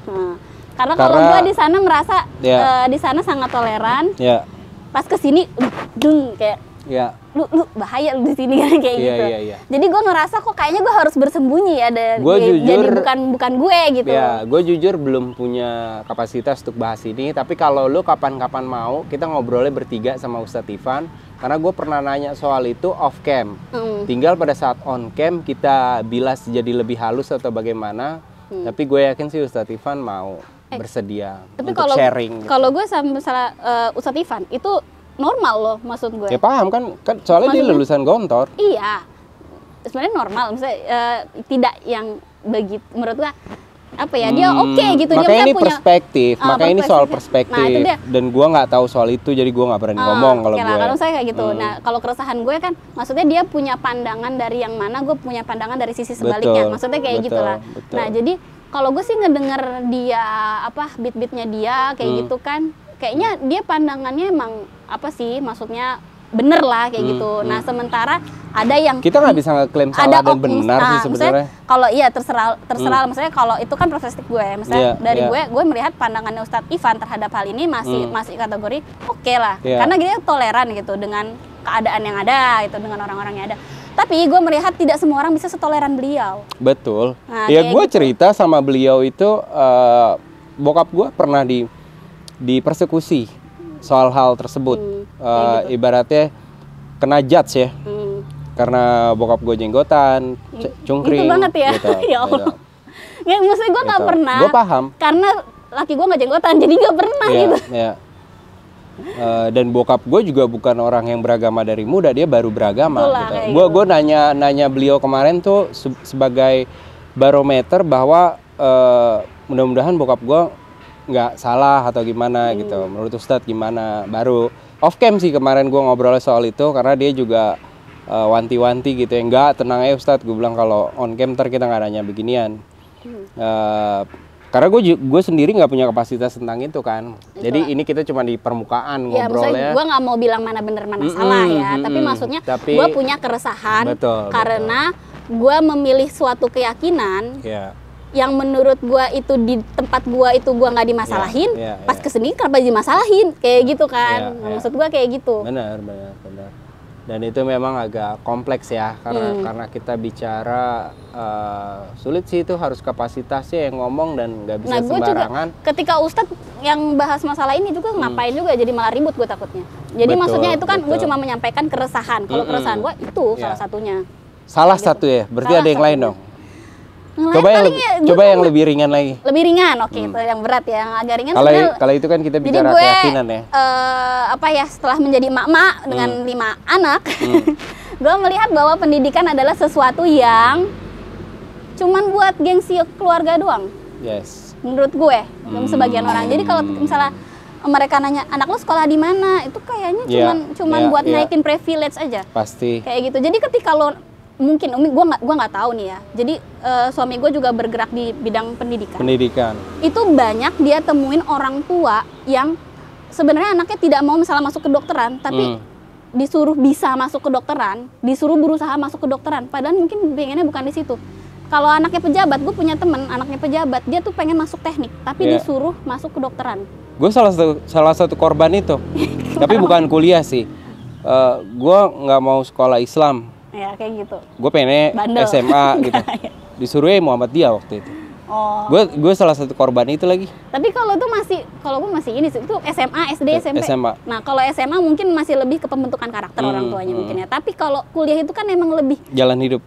[SPEAKER 2] Karena kalau gue di sana merasa
[SPEAKER 1] Ya.
[SPEAKER 2] di sana sangat toleran.
[SPEAKER 1] Ya,
[SPEAKER 2] Pas kesini, kayak
[SPEAKER 1] ya.
[SPEAKER 2] lu bahaya lu di sini kan kayak
[SPEAKER 1] Iya,
[SPEAKER 2] gitu.
[SPEAKER 1] iya.
[SPEAKER 2] Jadi gue ngerasa kok kayaknya gue harus bersembunyi ya
[SPEAKER 1] Gua
[SPEAKER 2] jadi
[SPEAKER 1] jujur-
[SPEAKER 2] bukan gue gitu.
[SPEAKER 1] Ya, gue jujur belum punya kapasitas untuk bahas ini. Tapi kalau lu kapan-kapan mau, kita ngobrolnya bertiga sama Ustadz Ivan. Karena gue pernah nanya soal itu off cam. Tinggal pada saat on cam kita bilas jadi lebih halus atau bagaimana. Tapi gue yakin sih Ustadz Ivan mau bersedia
[SPEAKER 2] Tapi
[SPEAKER 1] untuk sharing.
[SPEAKER 2] kalau gue sama misalnya Ustadz Ivan itu normal loh maksud gue.
[SPEAKER 1] Ya paham kan soalnya dia
[SPEAKER 2] Maksudnya-
[SPEAKER 1] lulusan Gontor.
[SPEAKER 2] Iya, sebenarnya normal. Misalnya tidak yang begitu menurut gue apa ya dia oke gitu.
[SPEAKER 1] Makanya
[SPEAKER 2] Dia
[SPEAKER 1] ini
[SPEAKER 2] punya
[SPEAKER 1] perspektif, makanya ini soal perspektif.
[SPEAKER 2] Nah, itu dia.
[SPEAKER 1] Dan gua nggak tahu soal itu, jadi gua nggak berani ngomong kalau
[SPEAKER 2] Oke
[SPEAKER 1] gue.
[SPEAKER 2] lah, kalau saya kayak gitu. Nah, kalau keresahan gue kan, maksudnya dia punya pandangan dari yang mana, gue punya pandangan dari sisi sebaliknya.
[SPEAKER 1] Betul,
[SPEAKER 2] Maksudnya kayak
[SPEAKER 1] betul,
[SPEAKER 2] gitulah.
[SPEAKER 1] betul.
[SPEAKER 2] Nah, jadi kalau gue sih ngedenger dia beat-beatnya dia kayak gitu kan, kayaknya dia pandangannya emang apa sih, maksudnya bener lah kayak gitu. Nah sementara ada yang
[SPEAKER 1] kita nggak bisa ngeklaim salah dan benar sih sebenarnya.
[SPEAKER 2] Kalau iya terserah, maksudnya kalau itu kan perspektif gue, misalnya dari gue melihat pandangannya Ustadz Ivan terhadap hal ini masih kategori oke lah, karena dia toleran gitu dengan keadaan yang ada, itu dengan orang-orang yang ada. Tapi gue melihat tidak semua orang bisa setoleran beliau.
[SPEAKER 1] Betul.
[SPEAKER 2] Nah,
[SPEAKER 1] ya gue cerita sama beliau itu, bokap gue pernah dipersekusi soal hal tersebut.
[SPEAKER 2] Gitu.
[SPEAKER 1] Ibaratnya kena judge ya. Karena bokap gue jenggotan, cungkring.
[SPEAKER 2] Itu banget ya.
[SPEAKER 1] Gitu,
[SPEAKER 2] ya Allah. Nggak, maksudnya gue nggak pernah.
[SPEAKER 1] Gue paham.
[SPEAKER 2] Karena laki gue nggak jenggotan, jadi nggak pernah gitu.
[SPEAKER 1] Iya. Dan bokap gue juga bukan orang yang beragama dari muda, dia baru beragama. Gitu. Gue nanya beliau kemarin tuh sebagai barometer bahwa mudah-mudahan bokap gue nggak salah atau gimana gitu. Menurut Ustadz gimana? Baru off cam sih kemarin gue ngobrol soal itu, karena dia juga wanti-wanti gitu ya. Enggak, tenang aja Ustadz, gue bilang kalau on cam ntar kita nggak nanya beginian. Karena gue sendiri nggak punya kapasitas tentang itu kan. Jadi ini kita cuma di permukaan ngobrolnya.
[SPEAKER 2] Gue nggak mau bilang mana bener mana salah ya. Tapi maksudnya gue punya keresahan karena gue memilih suatu keyakinan yang menurut gue itu di tempat gue itu gue nggak dimasalahin. Pas kesini kenapa dimasalahin? Kayak gitu kan. Maksud gue kayak gitu.
[SPEAKER 1] Benar. Dan itu memang agak kompleks ya, karena kita bicara sulit sih, itu harus kapasitasnya yang ngomong dan nggak bisa sembarangan.
[SPEAKER 2] Juga, ketika Ustadz yang bahas masalah ini juga ngapain juga jadi malah ribut gue takutnya. Jadi maksudnya itu kan gue cuma menyampaikan keresahan. Kalau keresahan gue itu salah satunya.
[SPEAKER 1] Salah satu ya, berarti ada yang lain dong. Coba yang lebih ringan lagi.
[SPEAKER 2] Lebih ringan, oke. Itu yang berat ya, yang agak ringan.
[SPEAKER 1] Kalau itu kan kita bicara keyakinan ya.
[SPEAKER 2] Setelah menjadi emak-emak dengan 5 anak, gue melihat bahwa pendidikan adalah sesuatu yang cuman buat gengsi keluarga doang.
[SPEAKER 1] Yes.
[SPEAKER 2] Menurut gue, sebagian orang. Jadi kalau misalnya mereka nanya anak lo sekolah di mana, itu kayaknya cuman buat naikin privilege aja.
[SPEAKER 1] Pasti.
[SPEAKER 2] Kayak gitu. Jadi ketika lo mungkin gue nggak tahu nih ya. Jadi suami gue juga bergerak di bidang pendidikan. Itu banyak dia temuin orang tua yang sebenarnya anaknya tidak mau misalnya masuk ke dokteran, tapi disuruh bisa masuk ke dokteran, disuruh berusaha masuk ke dokteran. Padahal mungkin pengennya bukan di situ. Kalau anaknya pejabat, gue punya temen anaknya pejabat, dia tuh pengen masuk teknik, tapi disuruh masuk ke dokteran. Gue
[SPEAKER 1] salah satu korban itu, tapi bukan kuliah sih. Gue nggak mau sekolah Islam.
[SPEAKER 2] Ya kayak gitu.
[SPEAKER 1] Gue pengennya SMA gitu. Disuruhnya Muhammadiyah waktu itu.
[SPEAKER 2] Oh.
[SPEAKER 1] Gue salah satu korban itu lagi.
[SPEAKER 2] Tapi kalau gue masih ini itu SMA, SD, SMP.
[SPEAKER 1] SMA.
[SPEAKER 2] Nah kalau SMA mungkin masih lebih ke pembentukan karakter orang tuanya mungkin ya. Tapi kalau kuliah itu kan emang lebih
[SPEAKER 1] jalan hidup.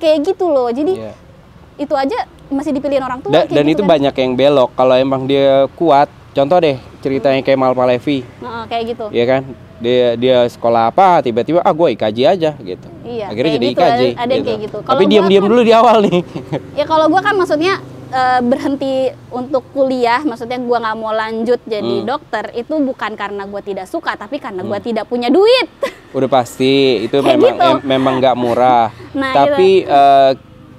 [SPEAKER 2] Kayak gitu loh. Jadi itu aja masih dipilihin orang tua.
[SPEAKER 1] Dan gitu itu kan banyak yang belok. Kalau emang dia kuat, contoh deh ceritanya Kemal Palevi.
[SPEAKER 2] Kayak gitu.
[SPEAKER 1] Iya kan? Dia sekolah apa, tiba-tiba gue IKJ aja gitu.
[SPEAKER 2] Iya,
[SPEAKER 1] akhirnya jadi
[SPEAKER 2] gitu,
[SPEAKER 1] IKJ.
[SPEAKER 2] Ada yang kayak gitu.
[SPEAKER 1] Tapi diam-diam dulu di awal nih.
[SPEAKER 2] Ya kalau gue kan maksudnya berhenti untuk kuliah, maksudnya gue nggak mau lanjut jadi dokter, itu bukan karena gue tidak suka, tapi karena gue tidak punya duit.
[SPEAKER 1] Udah pasti, itu memang nggak murah.
[SPEAKER 2] Nah,
[SPEAKER 1] tapi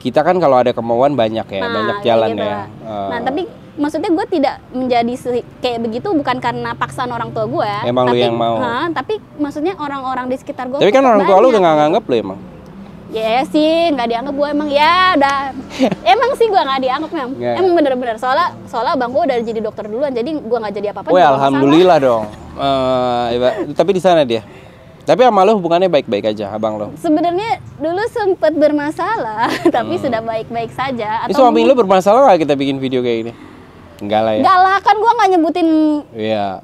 [SPEAKER 1] kita kan kalau ada kemauan banyak ya, banyak jalan
[SPEAKER 2] gitu
[SPEAKER 1] ya.
[SPEAKER 2] Nah tapi maksudnya gue tidak menjadi kayak begitu bukan karena paksaan orang tua gue.
[SPEAKER 1] Emang lu yang mau.
[SPEAKER 2] Tapi maksudnya orang-orang di sekitar gue.
[SPEAKER 1] Tapi kan orang tua lu udah nggak nganggap lu emang.
[SPEAKER 2] Ya sih, nggak dianggap gue emang ya udah. Emang sih gue nggak dianggap memang. Emang bener-bener soalnya abang gue udah jadi dokter duluan, jadi gue nggak jadi apa-apa.
[SPEAKER 1] Wah alhamdulillah dong. Tapi di sana dia. Tapi sama lu hubungannya baik-baik aja, abang lo?
[SPEAKER 2] Sebenarnya dulu sempat bermasalah, tapi sudah baik-baik saja.
[SPEAKER 1] Ini suami lu bermasalah nggak kita bikin video kayak gini? Enggak lah ya.
[SPEAKER 2] Enggak lah, kan gua nggak nyebutin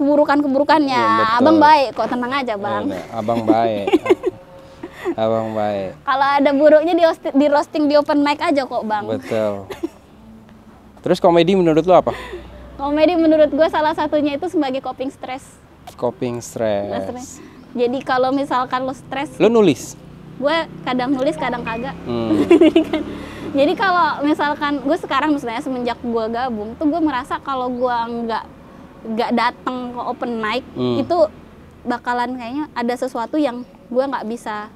[SPEAKER 2] keburukan-keburukannya.
[SPEAKER 1] Ya,
[SPEAKER 2] abang baik kok, tenang aja bang.
[SPEAKER 1] Ya, abang baik. Abang baik.
[SPEAKER 2] Kalau ada buruknya di roasting di open mic aja kok bang.
[SPEAKER 1] Betul. Terus komedi menurut lu apa?
[SPEAKER 2] Komedi menurut gua salah satunya itu sebagai coping stress.
[SPEAKER 1] Coping stress.
[SPEAKER 2] Jadi kalau misalkan lo stres.
[SPEAKER 1] Lu nulis?
[SPEAKER 2] Gue kadang nulis, kadang kagak. Jadi kalau misalkan gue sekarang misalnya semenjak gue gabung tuh gue merasa kalau gue nggak datang ke open mic itu bakalan kayaknya ada sesuatu yang gue nggak bisa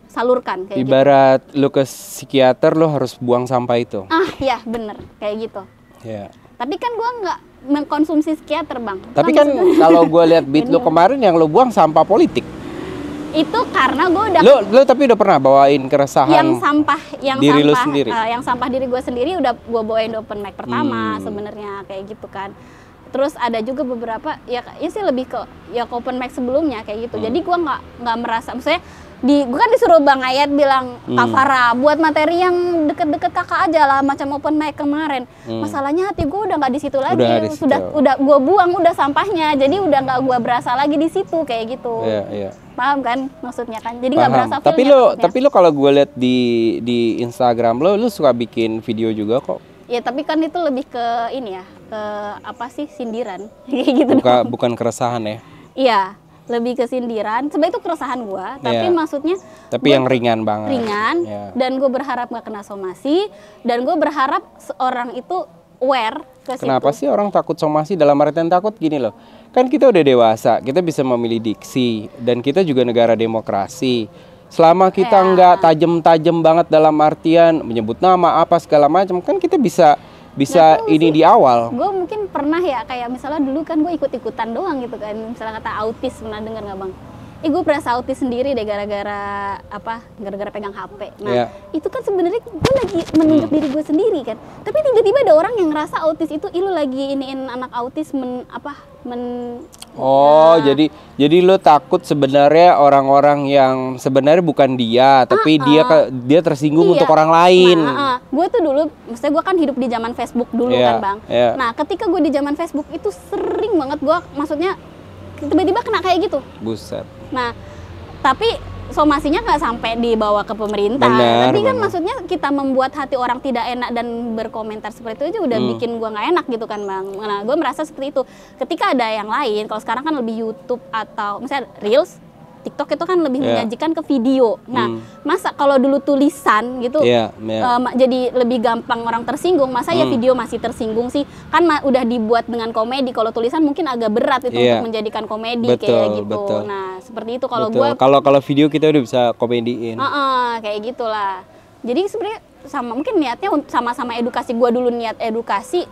[SPEAKER 2] salurkan kayak
[SPEAKER 1] ibarat gitu. Lu ke psikiater lu harus buang sampah itu.
[SPEAKER 2] Iya bener kayak gitu.
[SPEAKER 1] Ya.
[SPEAKER 2] Tapi kan gue nggak mengkonsumsi psikiater bang.
[SPEAKER 1] Tapi
[SPEAKER 2] Kan
[SPEAKER 1] kan
[SPEAKER 2] maksudnya-
[SPEAKER 1] kalau gue lihat beat lu
[SPEAKER 2] Ini-
[SPEAKER 1] kemarin yang lu buang sampah politik.
[SPEAKER 2] itu karena gue udah
[SPEAKER 1] Lu tapi udah pernah bawain keresahan
[SPEAKER 2] yang sampah
[SPEAKER 1] diri lu sendiri?
[SPEAKER 2] yang sampah diri gue sendiri udah gue bawain di open mic pertama sebenarnya kayak gitu kan. Terus ada juga beberapa ya sih lebih ke ya ke open mic sebelumnya kayak gitu. Jadi gue nggak merasa, maksudnya gue kan disuruh Bang Ayat bilang Kak Farah buat materi yang deket-deket kakak aja lah macam open mic kemarin. Masalahnya hati gue udah nggak di situ lagi,
[SPEAKER 1] Udah di situ.
[SPEAKER 2] udah gue buang udah sampahnya, jadi udah nggak gue berasa lagi di situ kayak gitu.
[SPEAKER 1] Iya, iya.
[SPEAKER 2] Paham kan maksudnya kan? Jadi nggak berasa
[SPEAKER 1] Tapi
[SPEAKER 2] feel-nya
[SPEAKER 1] lu
[SPEAKER 2] maksudnya.
[SPEAKER 1] tapi lu kalau gue lihat di Instagram lu suka bikin video juga kok.
[SPEAKER 2] Ya tapi kan itu lebih ke ini ya, ke apa sih sindiran kayak gitu.
[SPEAKER 1] Bukan keresahan ya.
[SPEAKER 2] Iya, lebih ke sindiran. Sebenarnya itu keresahan gua, tapi
[SPEAKER 1] Iya.
[SPEAKER 2] maksudnya
[SPEAKER 1] Tapi
[SPEAKER 2] gua
[SPEAKER 1] yang ringan banget.
[SPEAKER 2] ringan
[SPEAKER 1] Iya.
[SPEAKER 2] dan gue berharap nggak kena somasi dan gue berharap seorang itu aware ke
[SPEAKER 1] Kenapa
[SPEAKER 2] situ.
[SPEAKER 1] sih orang takut somasi? Dalam artian takut gini loh. Kan kita udah dewasa, kita bisa memilih diksi dan kita juga negara demokrasi. Selama kita
[SPEAKER 2] Iya.
[SPEAKER 1] nggak tajam-tajam banget dalam artian menyebut nama apa segala macam, kan kita bisa
[SPEAKER 2] Nggak tahu
[SPEAKER 1] ini
[SPEAKER 2] sih.
[SPEAKER 1] di awal.
[SPEAKER 2] Gue mungkin pernah ya kayak misalnya dulu kan gue ikut-ikutan doang gitu kan. Misalnya kata autis, pernah dengar nggak bang? Gue berasa autis sendiri deh gara-gara apa? Gara-gara pegang HP. Nah
[SPEAKER 1] Iya.
[SPEAKER 2] itu kan sebenarnya gue lagi menunjuk diri gue sendiri kan. Tapi tiba-tiba ada orang yang ngerasa autis itu, lu lagi iniin anak autis
[SPEAKER 1] Oh, jadi lo takut sebenarnya orang-orang yang sebenarnya bukan dia, tapi dia tersinggung
[SPEAKER 2] Iya.
[SPEAKER 1] untuk orang lain.
[SPEAKER 2] Nah, gue tuh dulu, maksudnya gue kan hidup di zaman Facebook dulu
[SPEAKER 1] Iya,
[SPEAKER 2] kan bang.
[SPEAKER 1] iya.
[SPEAKER 2] Nah ketika gue di zaman Facebook itu sering banget gue, maksudnya tiba-tiba kena kayak gitu.
[SPEAKER 1] Buset.
[SPEAKER 2] Nah, tapi somasinya nggak sampai dibawa ke pemerintah.
[SPEAKER 1] Benar,
[SPEAKER 2] Tapi kan
[SPEAKER 1] benar.
[SPEAKER 2] maksudnya kita membuat hati orang tidak enak dan berkomentar seperti itu aja udah bikin gua nggak enak gitu kan bang. Nah, gue merasa seperti itu. Ketika ada yang lain, kalau sekarang kan lebih YouTube atau misalnya Reels, TikTok itu kan lebih
[SPEAKER 1] Iya.
[SPEAKER 2] menyajikan ke video. Nah, masa kalau dulu tulisan gitu,
[SPEAKER 1] Iya, iya.
[SPEAKER 2] jadi lebih gampang orang tersinggung. Masa ya video masih tersinggung sih? Kan udah dibuat dengan komedi. Kalau tulisan mungkin agak berat itu
[SPEAKER 1] Iya.
[SPEAKER 2] untuk menjadikan komedi
[SPEAKER 1] Betul,
[SPEAKER 2] kayak gitu.
[SPEAKER 1] betul.
[SPEAKER 2] Nah, seperti itu kalau
[SPEAKER 1] Betul.
[SPEAKER 2] gue.
[SPEAKER 1] Kalau video kita udah bisa komediin.
[SPEAKER 2] Kayak gitulah. Jadi sebenarnya sama, mungkin niatnya sama-sama edukasi. Gue dulu niat edukasi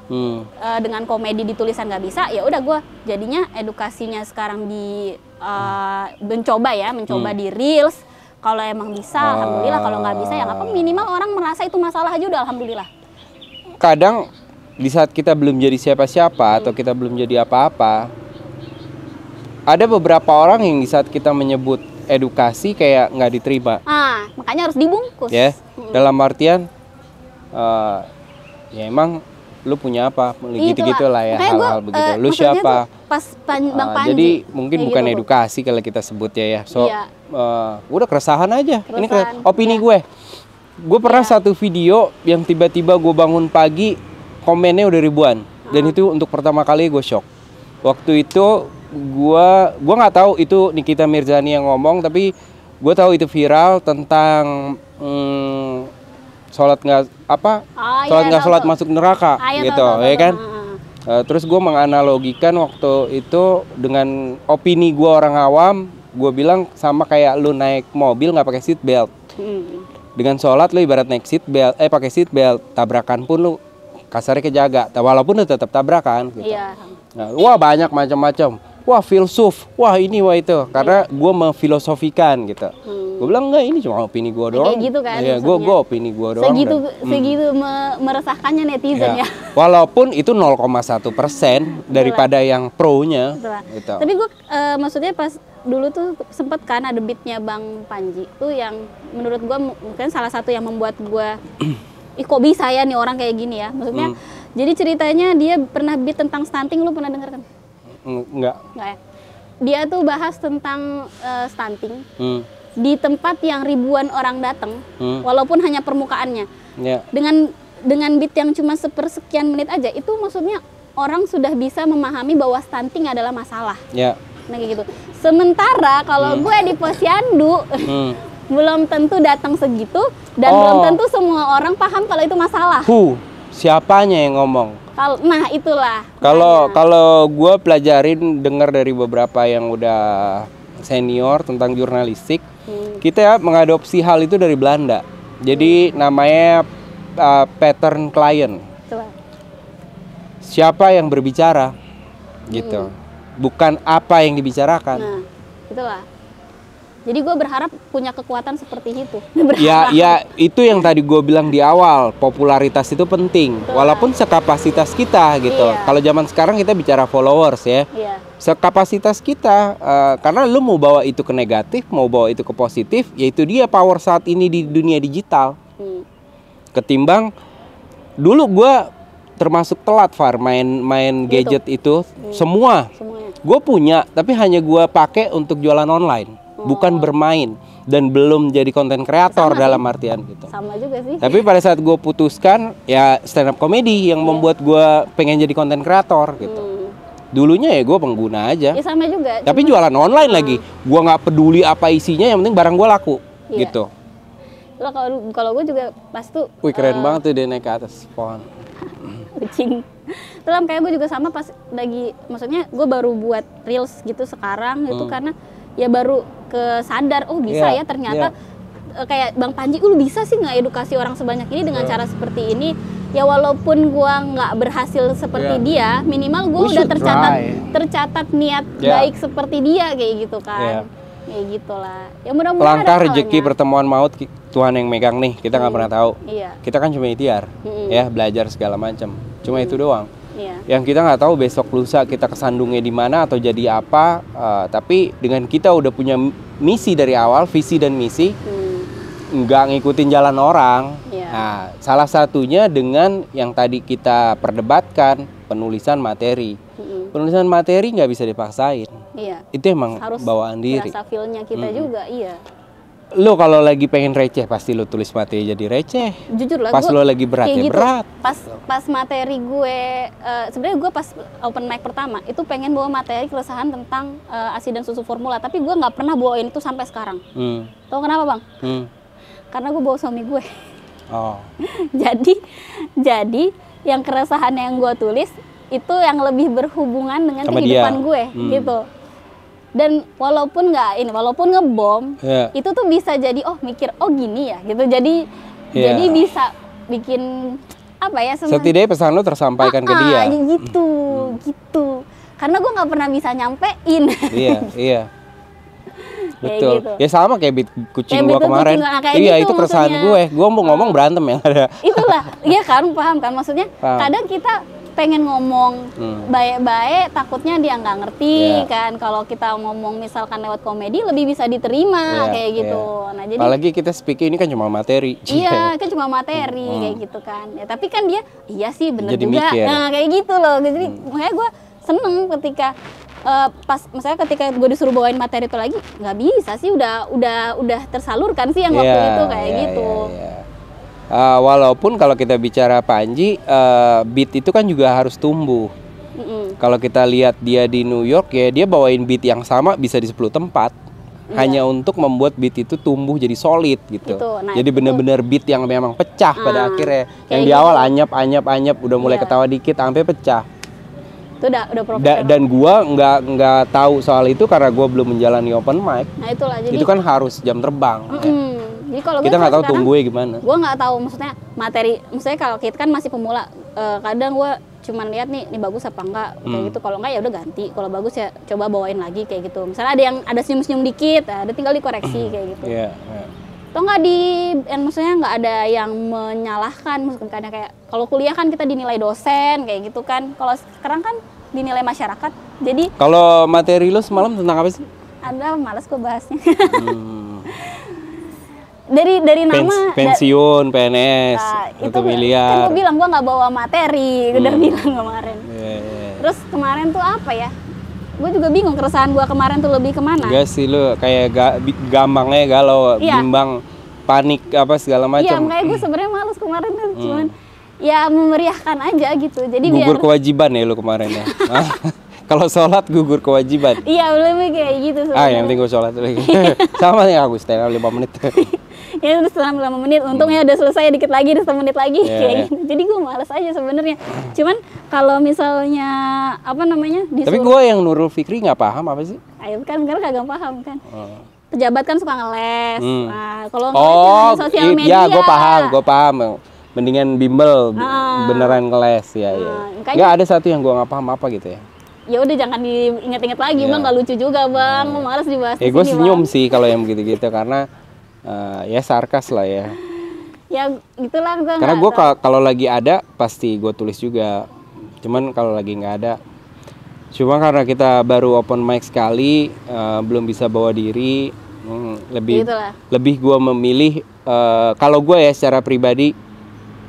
[SPEAKER 2] dengan komedi di tulisan nggak bisa, ya udah gue jadinya edukasinya sekarang di mencoba di reels. Kalau emang bisa, alhamdulillah. Kalau nggak bisa ya nggak apa. Minimal orang merasa itu masalah aja udah alhamdulillah.
[SPEAKER 1] Kadang di saat kita belum jadi siapa-siapa atau kita belum jadi apa-apa, ada beberapa orang yang di saat kita menyebut edukasi kayak nggak diterima.
[SPEAKER 2] Makanya harus dibungkus.
[SPEAKER 1] Ya, dalam artian ya emang lu punya apa, gitu-gitu lah ya,
[SPEAKER 2] Makanya
[SPEAKER 1] hal-hal
[SPEAKER 2] gua,
[SPEAKER 1] begitu. Lu
[SPEAKER 2] maksudnya
[SPEAKER 1] siapa?
[SPEAKER 2] tuh pas Bang Panji.
[SPEAKER 1] Jadi mungkin
[SPEAKER 2] kayak
[SPEAKER 1] bukan
[SPEAKER 2] gitu tuh.
[SPEAKER 1] edukasi kalau kita sebutnya ya. So,
[SPEAKER 2] Iya.
[SPEAKER 1] udah keresahan aja. Ini
[SPEAKER 2] Keresahan,
[SPEAKER 1] opini
[SPEAKER 2] iya.
[SPEAKER 1] gue. Gue pernah satu video yang tiba-tiba gue bangun pagi, komennya udah ribuan. Dan itu untuk pertama kali gue shock. Waktu itu gue nggak tahu itu Nikita Mirzani yang ngomong, tapi gue tahu itu viral tentang sholat nggak sholat masuk neraka gitu, ya kan? Terus gue menganalogikan waktu itu dengan opini gue orang awam, gue bilang sama kayak lu naik mobil nggak pakai seat belt. Dengan sholat lu ibarat naik seat belt, pakai seat belt, tabrakan pun lu kasarnya kejaga, walaupun lu tetap tabrakan. Gitu.
[SPEAKER 2] Iya.
[SPEAKER 1] Nah, wah banyak macam-macam. Wah filsuf, wah ini wah itu, karena gue memfilosofikan gitu. Gue bilang enggak, ini cuma opini gue doang.
[SPEAKER 2] Kayak gitu kan,
[SPEAKER 1] Iya, gue
[SPEAKER 2] maksudnya.
[SPEAKER 1] opini gue doang.
[SPEAKER 2] Segitu meresahkannya netizen ya.
[SPEAKER 1] Walaupun itu 0,1% daripada yang pro-nya.
[SPEAKER 2] Betul.
[SPEAKER 1] Gitu.
[SPEAKER 2] Tapi gue maksudnya pas dulu tuh sempet kan ada beatnya Bang Panji tuh yang menurut gue mungkin salah satu yang membuat gue ih kok bisa ya nih orang kayak gini ya. Maksudnya jadi ceritanya dia pernah beat tentang stunting, lu pernah denger kan?
[SPEAKER 1] Enggak.
[SPEAKER 2] Enggak ya? Dia tuh bahas tentang stunting di tempat yang ribuan orang datang, walaupun hanya permukaannya.
[SPEAKER 1] Ya.
[SPEAKER 2] Dengan beat yang cuma sepersekian menit aja, itu maksudnya orang sudah bisa memahami bahwa stunting adalah masalah.
[SPEAKER 1] Ya.
[SPEAKER 2] Nah kayak gitu. Sementara kalau gue di posyandu belum tentu datang segitu dan belum tentu semua orang paham kalau itu masalah.
[SPEAKER 1] Siapanya yang ngomong?
[SPEAKER 2] Nah itulah.
[SPEAKER 1] Kalau gue pelajarin dengar dari beberapa yang udah senior tentang jurnalistik, kita mengadopsi hal itu dari Belanda. Jadi namanya pattern klien.
[SPEAKER 2] Coba.
[SPEAKER 1] Siapa yang berbicara gitu. Bukan apa yang dibicarakan.
[SPEAKER 2] Nah, itulah. Jadi gue berharap punya kekuatan seperti itu.
[SPEAKER 1] Ya itu yang tadi gue bilang di awal, popularitas itu penting.
[SPEAKER 2] Betul.
[SPEAKER 1] Walaupun sekapasitas kita gitu.
[SPEAKER 2] Iya.
[SPEAKER 1] Kalau zaman sekarang kita bicara followers ya.
[SPEAKER 2] Iya.
[SPEAKER 1] Sekapasitas kita, karena lu mau bawa itu ke negatif, mau bawa itu ke positif, yaitu dia power saat ini di dunia digital. Ketimbang dulu gue termasuk telat main gadget itu semua.
[SPEAKER 2] Semuanya.
[SPEAKER 1] Gue punya, tapi hanya gue pakai untuk jualan online. Bukan bermain dan belum jadi konten kreator dalam artian gitu.
[SPEAKER 2] Sama juga sih.
[SPEAKER 1] Tapi pada saat gue putuskan ya stand up comedy yang membuat gue pengen jadi konten kreator gitu. Dulunya ya gue pengguna aja.
[SPEAKER 2] Ya sama juga.
[SPEAKER 1] Tapi jualan online lagi. Gue nggak peduli apa isinya, yang penting barang gue laku gitu.
[SPEAKER 2] Lo kalau gue juga pas tuh.
[SPEAKER 1] Wih keren banget tuh dia naik ke atas pohon.
[SPEAKER 2] Kucing. Terus kayak gue juga sama pas lagi, maksudnya gue baru buat reels gitu sekarang gitu karena ya baru kesadar bisa ya ternyata kayak Bang Panji lu bisa sih nggak edukasi orang sebanyak ini dengan cara seperti ini. Ya walaupun gua nggak berhasil seperti dia, minimal gua udah tercatat niat baik seperti dia kayak gitu kan. Kayak gitulah. Ya mudah-mudahan
[SPEAKER 1] Langkah rezeki pertemuan maut Tuhan yang megang nih, kita nggak pernah tahu.
[SPEAKER 2] Iya.
[SPEAKER 1] Kita kan cuma ikhtiar ya, belajar segala macam. Cuma itu doang.
[SPEAKER 2] Iya.
[SPEAKER 1] Yang kita nggak tahu besok lusa kita kesandungnya di mana atau jadi apa. Tapi dengan kita udah punya misi dari awal, visi dan misi, nggak ngikutin jalan orang.
[SPEAKER 2] Iya.
[SPEAKER 1] Nah, salah satunya dengan yang tadi kita perdebatkan, penulisan materi. Penulisan materi nggak bisa dipaksain.
[SPEAKER 2] Iya.
[SPEAKER 1] Itu emang
[SPEAKER 2] Harus
[SPEAKER 1] bawaan diri.
[SPEAKER 2] berasa feel-nya kita juga, iya.
[SPEAKER 1] Lo kalau lagi pengen receh pasti lo tulis materi jadi receh.
[SPEAKER 2] Jujur lah,
[SPEAKER 1] Pas lo lagi berat ya berat.
[SPEAKER 2] Pas materi gue, sebenarnya gue pas open mic pertama itu pengen bawa materi keresahan tentang ASI dan susu formula, tapi gue nggak pernah bawain itu sampai sekarang. Tahu kenapa bang? Karena gue bawa suami gue.
[SPEAKER 1] Oh.
[SPEAKER 2] jadi yang keresahan yang gue tulis itu yang lebih berhubungan dengan
[SPEAKER 1] sama
[SPEAKER 2] kehidupan
[SPEAKER 1] dia.
[SPEAKER 2] gue, gitu. Dan walaupun ngebom, itu tuh bisa jadi mikir gini ya gitu. Jadi bisa bikin apa ya,
[SPEAKER 1] setidaknya pesan lo tersampaikan ke dia.
[SPEAKER 2] Gitu. Karena gue nggak pernah bisa nyampein.
[SPEAKER 1] Iya. Betul.
[SPEAKER 2] Gitu.
[SPEAKER 1] Ya sama kayak kucing
[SPEAKER 2] Kayak
[SPEAKER 1] gua kemarin. Iya,
[SPEAKER 2] gitu
[SPEAKER 1] itu keresahan
[SPEAKER 2] maksudnya.
[SPEAKER 1] gue mau ngomong berantem ya.
[SPEAKER 2] Itulah. Iya kan, paham kan maksudnya. Kadang kita pengen ngomong baik-baik, takutnya dia nggak ngerti kan. Kalau kita ngomong misalkan lewat komedi lebih bisa diterima kayak gitu. Nah, jadi
[SPEAKER 1] apalagi kita speaking ini kan cuma materi.
[SPEAKER 2] Iya, kan cuma materi kayak gitu kan. Ya tapi kan dia iya sih bener
[SPEAKER 1] jadi
[SPEAKER 2] juga.
[SPEAKER 1] Mikir.
[SPEAKER 2] Nah, kayak gitu loh. Jadi makanya gue seneng ketika misalnya ketika gue disuruh bawain materi itu lagi, nggak bisa sih, udah tersalurkan sih yang waktu itu kayak gitu.
[SPEAKER 1] Walaupun kalau kita bicara Panji, beat itu kan juga harus tumbuh. Kalau kita lihat dia di New York ya, dia bawain beat yang sama bisa di 10 tempat. Hanya untuk membuat beat itu tumbuh jadi solid gitu.
[SPEAKER 2] Nah,
[SPEAKER 1] jadi benar-benar beat yang memang pecah pada akhirnya. Yang di
[SPEAKER 2] gitu.
[SPEAKER 1] awal anyap, udah mulai ketawa dikit sampai pecah.
[SPEAKER 2] Itu udah profesional.
[SPEAKER 1] Dan gua nggak tahu soal itu karena gua belum menjalani open mic.
[SPEAKER 2] Nah, itulah jadi
[SPEAKER 1] itu kan harus jam terbang.
[SPEAKER 2] Jadi kalau
[SPEAKER 1] kita nggak tahu tunggunya gimana.
[SPEAKER 2] Gue nggak tahu maksudnya materi, maksudnya kalau kita kan masih pemula, kadang gue cuman lihat nih bagus apa enggak kayak gitu. Kalau enggak ya udah ganti. Kalau bagus ya coba bawain lagi kayak gitu. Misalnya ada senyum-senyum dikit, ada tinggal dikoreksi kayak gitu. Atau nggak maksudnya nggak ada yang menyalahkan, maksudnya kayak kalau kuliah kan kita dinilai dosen kayak gitu kan. Kalau sekarang kan dinilai masyarakat. Jadi
[SPEAKER 1] kalau materi lo semalam tentang apa sih?
[SPEAKER 2] Ada, malas gue bahasnya. dari nama
[SPEAKER 1] pensiun, PNS,
[SPEAKER 2] itu
[SPEAKER 1] miliar.
[SPEAKER 2] Kan gue bilang gue nggak bawa materi, gue udah bilang kemarin. Terus kemarin tuh apa ya? Gue juga bingung keresahan gue kemarin tuh lebih kemana.
[SPEAKER 1] Enggak sih, lu kayak gampangnya galau, bimbang, panik apa segala macam.
[SPEAKER 2] Iya, makanya gue sebenarnya males kemarin tuh, cuman ya memeriahkan aja gitu. Jadi
[SPEAKER 1] gugur kewajiban ya lu kemarin ya. Kalau sholat gugur kewajiban.
[SPEAKER 2] Iya, lebih kayak gitu sebenarnya.
[SPEAKER 1] Yang penting gue sholat lagi. Sama nih aku stand up 5 menit.
[SPEAKER 2] Ya terus selama 5 menit, untungnya udah selesai dikit lagi, 1 menit lagi kayak gitu. Jadi gue males aja sebenarnya. Cuman kalau misalnya apa namanya disuruh.
[SPEAKER 1] Tapi gue yang Nurul Fikri nggak paham apa sih?
[SPEAKER 2] Ayo kan karena kagak paham kan. Pejabat kan suka ngeles. Nah, kalau
[SPEAKER 1] ngeles
[SPEAKER 2] sosial media.
[SPEAKER 1] Iya, gue paham. mendingan bimbel beneran keles ya.
[SPEAKER 2] Makanya-
[SPEAKER 1] Nggak ada satu yang gua nggak paham apa gitu ya.
[SPEAKER 2] Ya udah jangan diinget-inget lagi bang, nggak lucu juga bang, malas dibahas di
[SPEAKER 1] Gue
[SPEAKER 2] sini,
[SPEAKER 1] senyum
[SPEAKER 2] Bang.
[SPEAKER 1] sih kalau yang begitu-gitu karena ya sarkas lah ya.
[SPEAKER 2] Ya gitulah gue.
[SPEAKER 1] Karena gue kalau lagi ada pasti gue tulis juga. Cuman kalau lagi nggak ada, cuma karena kita baru open mic sekali, belum bisa bawa diri, lebih gue memilih kalau gue ya secara pribadi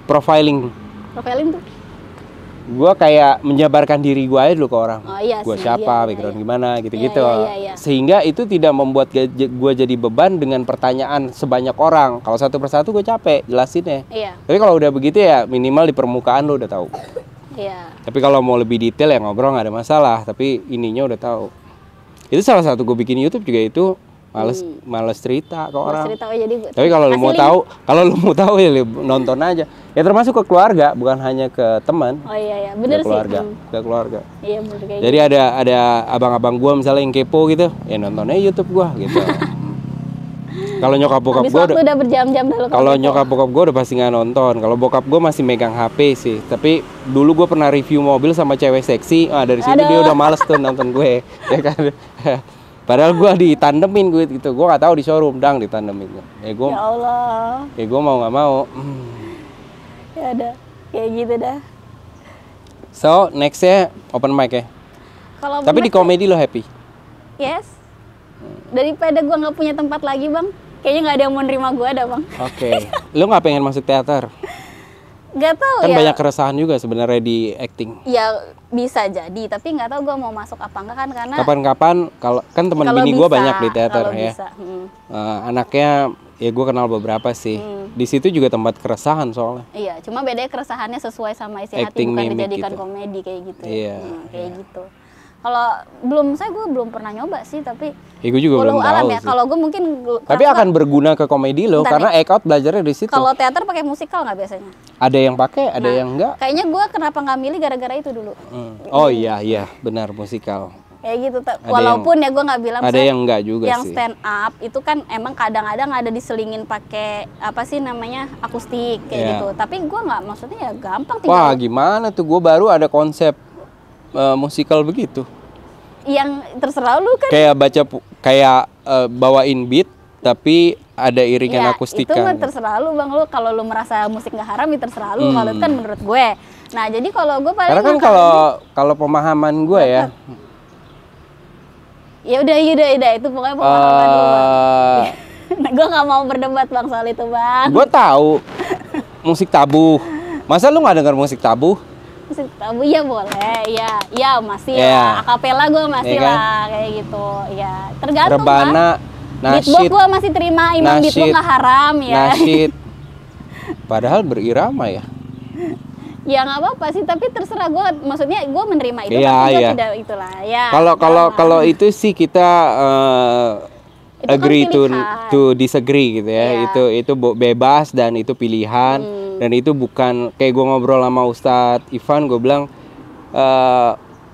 [SPEAKER 1] profiling
[SPEAKER 2] Profiling tuh.
[SPEAKER 1] gue kayak menjabarkan diri gue aja dulu ke orang.
[SPEAKER 2] Oh, iya
[SPEAKER 1] Gue
[SPEAKER 2] sih,
[SPEAKER 1] siapa,
[SPEAKER 2] iya,
[SPEAKER 1] background
[SPEAKER 2] iya.
[SPEAKER 1] gimana, gitu-gitu.
[SPEAKER 2] Iya.
[SPEAKER 1] Sehingga itu tidak membuat gue jadi beban dengan pertanyaan sebanyak orang. Kalau satu persatu gue capek jelasinnya.
[SPEAKER 2] Iya.
[SPEAKER 1] Tapi kalau udah begitu ya minimal di permukaan lo udah tahu.
[SPEAKER 2] Iya.
[SPEAKER 1] Tapi kalau mau lebih detail ya ngobrol nggak ada masalah. Tapi ininya udah tahu. Itu salah satu gue bikin YouTube juga itu males cerita ke orang.
[SPEAKER 2] Cerita, oh, jadi
[SPEAKER 1] Tapi kalau lu mau tahu ya lu nonton aja. Ya termasuk ke keluarga, bukan hanya ke teman.
[SPEAKER 2] Oh iya, bener
[SPEAKER 1] Ke
[SPEAKER 2] sih.
[SPEAKER 1] keluarga, ke keluarga.
[SPEAKER 2] Iya bener kayak
[SPEAKER 1] Jadi ada abang-abang gua misalnya yang kepo gitu, ya nontonnya YouTube gua gitu. Kalau nyokap bokap
[SPEAKER 2] Habis
[SPEAKER 1] gua
[SPEAKER 2] waktu udah berjam-jam dah lu
[SPEAKER 1] kalau
[SPEAKER 2] kepo.
[SPEAKER 1] nyokap bokap gua udah pasti nggak nonton. Kalau bokap gua masih megang HP sih. Tapi dulu gua pernah review mobil sama cewek seksi. Dari situ dia udah males tuh nonton gue, ya kan. Padahal gua ditandemin gue gitu. Gua nggak tahu di showroom dang ditandemin.
[SPEAKER 2] Ya Allah.
[SPEAKER 1] Ya gua mau nggak mau.
[SPEAKER 2] Ya udah, kayak gitu dah.
[SPEAKER 1] So nextnya open mic ya.
[SPEAKER 2] Kalau
[SPEAKER 1] Tapi di komedi lo happy.
[SPEAKER 2] Yes. Daripada gua nggak punya tempat lagi bang, kayaknya nggak ada yang mau nerima gua ada bang.
[SPEAKER 1] Oke. Lo nggak pengen masuk teater?
[SPEAKER 2] Gak tahu
[SPEAKER 1] Kan
[SPEAKER 2] ya.
[SPEAKER 1] banyak keresahan juga sebenarnya di acting.
[SPEAKER 2] Ya bisa jadi, tapi nggak tahu gua mau masuk apa enggak kan karena.
[SPEAKER 1] Kapan-kapan kalau kan teman
[SPEAKER 2] kalau
[SPEAKER 1] bini gue
[SPEAKER 2] bisa,
[SPEAKER 1] banyak di teater
[SPEAKER 2] kalau
[SPEAKER 1] ya.
[SPEAKER 2] bisa,
[SPEAKER 1] Anaknya ya gue kenal beberapa sih. Di situ juga tempat keresahan soalnya.
[SPEAKER 2] Iya, cuma bedanya keresahannya sesuai sama isi hati,
[SPEAKER 1] Acting
[SPEAKER 2] bukan
[SPEAKER 1] mimik
[SPEAKER 2] dijadikan
[SPEAKER 1] gitu.
[SPEAKER 2] komedi kayak gitu.
[SPEAKER 1] Iya,
[SPEAKER 2] Kayak gitu. Kalau gue belum pernah nyoba sih, tapi
[SPEAKER 1] Ya gue juga belum
[SPEAKER 2] alam
[SPEAKER 1] tahu
[SPEAKER 2] ya.
[SPEAKER 1] sih.
[SPEAKER 2] Kalau gue mungkin
[SPEAKER 1] Tapi akan berguna ke komedi lo
[SPEAKER 2] Bentar
[SPEAKER 1] karena act out belajarnya di situ.
[SPEAKER 2] kalau teater pakai musikal nggak biasanya?
[SPEAKER 1] Ada yang pakai, ada yang enggak.
[SPEAKER 2] Kayaknya gue kenapa nggak milih gara-gara itu dulu.
[SPEAKER 1] Oh iya benar musikal.
[SPEAKER 2] Kayak gitu. Walaupun ya gue nggak bilang
[SPEAKER 1] Ada
[SPEAKER 2] misalnya
[SPEAKER 1] yang enggak juga
[SPEAKER 2] yang
[SPEAKER 1] sih.
[SPEAKER 2] stand up itu kan emang kadang-kadang ada diselingin pakai apa sih namanya akustik kayak
[SPEAKER 1] Iya.
[SPEAKER 2] gitu. Tapi gue nggak, maksudnya ya gampang
[SPEAKER 1] Wah
[SPEAKER 2] tinggal
[SPEAKER 1] gimana tuh, gue baru ada konsep musikal begitu.
[SPEAKER 2] yang terserah lu kan.
[SPEAKER 1] Kayak bawain beat tapi ada iringan
[SPEAKER 2] Ya,
[SPEAKER 1] akustikan.
[SPEAKER 2] itu mah terserah lu bang, lu kalau lu merasa musik nggak haram ya terserah lu, kalau itu kan menurut gue. Nah jadi kalau gue paling
[SPEAKER 1] Karena kan kalau pemahaman gue ya,
[SPEAKER 2] ya udah itu pokoknya pemahaman lu bang. Nah, gue nggak mau berdebat bang soal itu bang.
[SPEAKER 1] gue tahu musik tabu. Masa lu nggak dengar musik tabu?
[SPEAKER 2] Musik tabu ya boleh, ya masih
[SPEAKER 1] Iya.
[SPEAKER 2] lah. Akapela gue masih
[SPEAKER 1] Iya kan?
[SPEAKER 2] lah kayak gitu. Ya tergantung
[SPEAKER 1] Rebana,
[SPEAKER 2] Beatbox
[SPEAKER 1] nasyid,
[SPEAKER 2] gue masih terima, imam beatbox
[SPEAKER 1] nasyid,
[SPEAKER 2] nggak haram ya.
[SPEAKER 1] nasyid. Padahal berirama ya.
[SPEAKER 2] Ya nggak apa-apa sih, tapi terserah gue. Maksudnya gue menerima itu,
[SPEAKER 1] Iya,
[SPEAKER 2] tapi gue
[SPEAKER 1] iya.
[SPEAKER 2] tidak itulah. Ya.
[SPEAKER 1] Kalau itu sih kita
[SPEAKER 2] Itu kan
[SPEAKER 1] agree
[SPEAKER 2] pilihan.
[SPEAKER 1] to disagree gitu ya.
[SPEAKER 2] Iya.
[SPEAKER 1] Itu bebas dan itu pilihan dan itu bukan kayak gue ngobrol sama Ustadz Ivan, gue bilang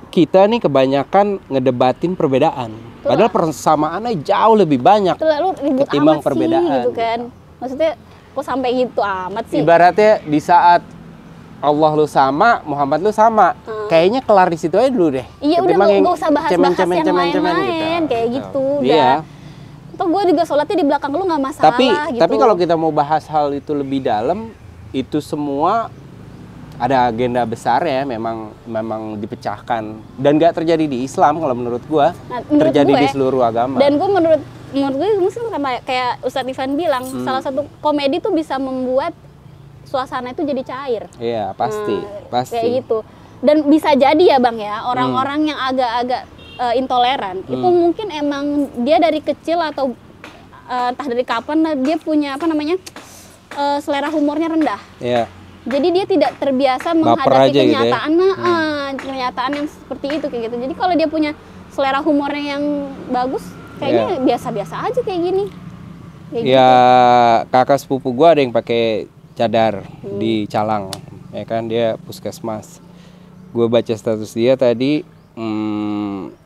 [SPEAKER 1] kita nih kebanyakan ngedebatin perbedaan. Padahal persamaannya jauh lebih banyak
[SPEAKER 2] Itu lalu ribut
[SPEAKER 1] ketimbang
[SPEAKER 2] amat
[SPEAKER 1] perbedaan.
[SPEAKER 2] sih gitu kan. Maksudnya kok sampai gitu amat sih.
[SPEAKER 1] Ibaratnya di saat Allah lu sama, Muhammad lu sama, kayaknya kelar di situ aja dulu deh.
[SPEAKER 2] Iya udah
[SPEAKER 1] Ketimbang yang
[SPEAKER 2] nggak usah bahas-bahas yang
[SPEAKER 1] cemen-cemen
[SPEAKER 2] lain-lain kayak gitu.
[SPEAKER 1] Iya.
[SPEAKER 2] Toh gue juga sholatnya di belakang lu nggak masalah gitu.
[SPEAKER 1] Tapi kalau kita mau bahas hal itu lebih dalam, itu semua ada agenda besar ya, memang dipecahkan dan nggak terjadi di Islam kalau menurut gua,
[SPEAKER 2] Nah, menurut
[SPEAKER 1] terjadi
[SPEAKER 2] gue,
[SPEAKER 1] di seluruh agama.
[SPEAKER 2] Dan gue menurut gue mungkin kayak Ustadz Ivan bilang, salah satu komedi tuh bisa membuat suasana itu jadi cair.
[SPEAKER 1] Iya pasti.
[SPEAKER 2] Kayak gitu. Dan bisa jadi ya bang ya, orang-orang yang agak-agak intoleran itu mungkin emang dia dari kecil atau entah dari kapan dia punya apa namanya selera humornya rendah.
[SPEAKER 1] Iya.
[SPEAKER 2] Jadi dia tidak terbiasa
[SPEAKER 1] Baper
[SPEAKER 2] menghadapi
[SPEAKER 1] aja gitu ya.
[SPEAKER 2] kenyataan, kenyataan yang seperti itu kayak gitu. Jadi kalau dia punya selera humornya yang bagus, kayaknya biasa-biasa aja kayak gini. Kayak
[SPEAKER 1] Ya kakak sepupu gua ada yang pakai cadar di Calang, ya kan, dia puskesmas. Gue baca status dia tadi,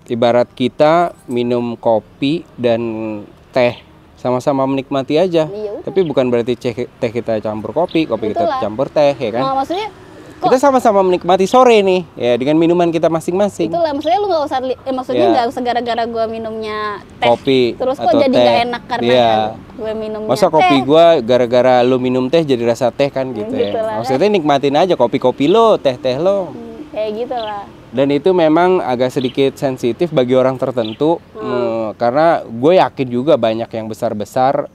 [SPEAKER 1] ibarat kita minum kopi dan teh sama-sama menikmati aja.
[SPEAKER 2] Iya
[SPEAKER 1] Tapi bukan berarti teh kita campur kopi kita
[SPEAKER 2] Itulah.
[SPEAKER 1] campur teh, ya kan?
[SPEAKER 2] Nah, maksudnya kok
[SPEAKER 1] Kita sama-sama menikmati sore nih, ya dengan minuman kita masing-masing.
[SPEAKER 2] itulah maksudnya lu nggak usah maksudnya
[SPEAKER 1] Iya.
[SPEAKER 2] nggak usah gara-gara gue minumnya teh
[SPEAKER 1] Kopi
[SPEAKER 2] terus kok
[SPEAKER 1] atau
[SPEAKER 2] jadi
[SPEAKER 1] teh.
[SPEAKER 2] nggak enak karena
[SPEAKER 1] Iya.
[SPEAKER 2] gue minumnya
[SPEAKER 1] Masa kopi
[SPEAKER 2] teh.
[SPEAKER 1] gua gara-gara lu minum teh jadi rasa teh kan gitu
[SPEAKER 2] Gitu
[SPEAKER 1] ya.
[SPEAKER 2] lah.
[SPEAKER 1] Maksudnya nikmatin aja kopi-kopi lo, teh-teh lo.
[SPEAKER 2] Kayak gitu lah.
[SPEAKER 1] Dan itu memang agak sedikit sensitif bagi orang tertentu, karena gue yakin juga banyak yang besar-besar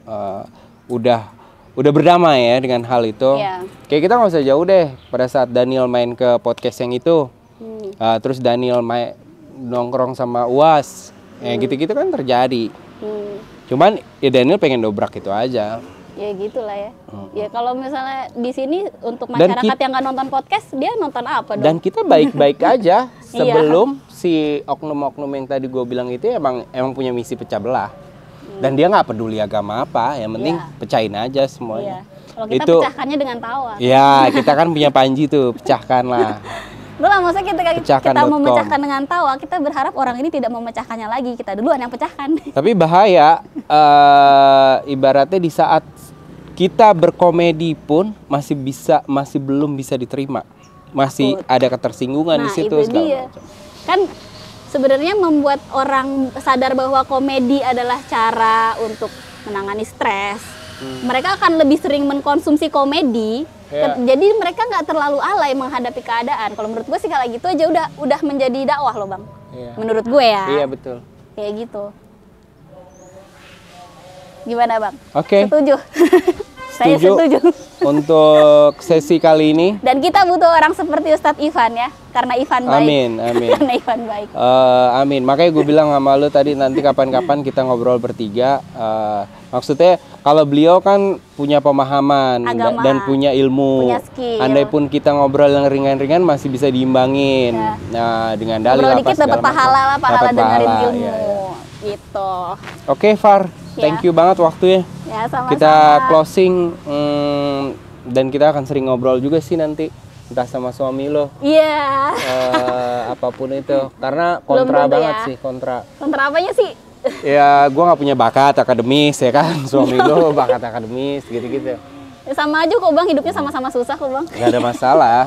[SPEAKER 1] udah berdamai ya dengan hal itu.
[SPEAKER 2] Iya.
[SPEAKER 1] Kayak kita nggak usah jauh deh pada saat Daniel main ke podcast yang itu, terus Daniel nongkrong sama UAS, ya gitu-gitu kan terjadi. Cuman ya Daniel pengen dobrak itu aja.
[SPEAKER 2] Ya gitulah ya. Ya kalau misalnya di sini untuk
[SPEAKER 1] Dan
[SPEAKER 2] masyarakat yang nggak nonton podcast, dia nonton apa dong?
[SPEAKER 1] Dan kita baik-baik aja sebelum si oknum-oknum yang tadi gue bilang itu emang punya misi pecah belah. Dan dia nggak peduli agama apa, yang penting
[SPEAKER 2] Iya.
[SPEAKER 1] pecahin aja
[SPEAKER 2] Iya.
[SPEAKER 1] semuanya.
[SPEAKER 2] Kalau kita
[SPEAKER 1] Itu-
[SPEAKER 2] pecahkannya dengan tawa.
[SPEAKER 1] Ya kita kan punya Panji tuh, pecahkan lah.
[SPEAKER 2] Itulah maksudnya kita
[SPEAKER 1] Pecahkan.com.
[SPEAKER 2] memecahkan dengan tawa, kita berharap orang ini tidak memecahkannya lagi. Kita duluan yang pecahkan.
[SPEAKER 1] Tapi bahaya, ibaratnya di saat kita berkomedi pun masih belum bisa diterima, masih ada ketersinggungan di
[SPEAKER 2] Nah,
[SPEAKER 1] situ
[SPEAKER 2] itu
[SPEAKER 1] segala
[SPEAKER 2] dia.
[SPEAKER 1] macam.
[SPEAKER 2] Kan sebenarnya membuat orang sadar bahwa komedi adalah cara untuk menangani stres. Mereka akan lebih sering mengkonsumsi komedi.
[SPEAKER 1] Iya.
[SPEAKER 2] Jadi mereka nggak terlalu alay menghadapi keadaan. Kalau menurut gue sih kalau gitu aja udah menjadi dakwah loh bang.
[SPEAKER 1] Iya.
[SPEAKER 2] Menurut gue ya.
[SPEAKER 1] Iya betul.
[SPEAKER 2] Kayak gitu. Gimana bang?
[SPEAKER 1] Oke.
[SPEAKER 2] Setuju. Saya setuju.
[SPEAKER 1] Untuk sesi kali ini.
[SPEAKER 2] Dan kita butuh orang seperti Ustadz Ivan ya, karena Ivan baik.
[SPEAKER 1] Amin, amin.
[SPEAKER 2] Karena Ivan baik.
[SPEAKER 1] Amin. Makanya gue bilang sama lu tadi nanti kapan-kapan kita ngobrol bertiga. Maksudnya kalau beliau kan punya pemahaman
[SPEAKER 2] Agama.
[SPEAKER 1] dan punya ilmu.
[SPEAKER 2] Punya skill.
[SPEAKER 1] Andai pun kita ngobrol yang ringan-ringan masih bisa diimbangin.
[SPEAKER 2] Ya.
[SPEAKER 1] Nah, dengan dalil
[SPEAKER 2] Ngobrol
[SPEAKER 1] apa
[SPEAKER 2] dikit dapat
[SPEAKER 1] segala macam.
[SPEAKER 2] pahala lah, pahala
[SPEAKER 1] Dapat
[SPEAKER 2] dengerin
[SPEAKER 1] pahala,
[SPEAKER 2] ilmu.
[SPEAKER 1] iya, iya.
[SPEAKER 2] Gitu.
[SPEAKER 1] Oke, Far.
[SPEAKER 2] Ya.
[SPEAKER 1] Thank you banget waktunya.
[SPEAKER 2] Ya sama-sama.
[SPEAKER 1] Kita closing dan kita akan sering ngobrol juga sih nanti entah sama suami lo.
[SPEAKER 2] Iya.
[SPEAKER 1] Apapun itu karena
[SPEAKER 2] Belum
[SPEAKER 1] kontra
[SPEAKER 2] tentu
[SPEAKER 1] banget
[SPEAKER 2] ya.
[SPEAKER 1] sih kontra.
[SPEAKER 2] Kontra apanya sih?
[SPEAKER 1] Ya, gue nggak punya bakat akademis ya kan, suami lo bakat akademis gitu-gitu.
[SPEAKER 2] Ya, sama aja kok bang, hidupnya sama-sama susah kok bang.
[SPEAKER 1] Nggak ada masalah.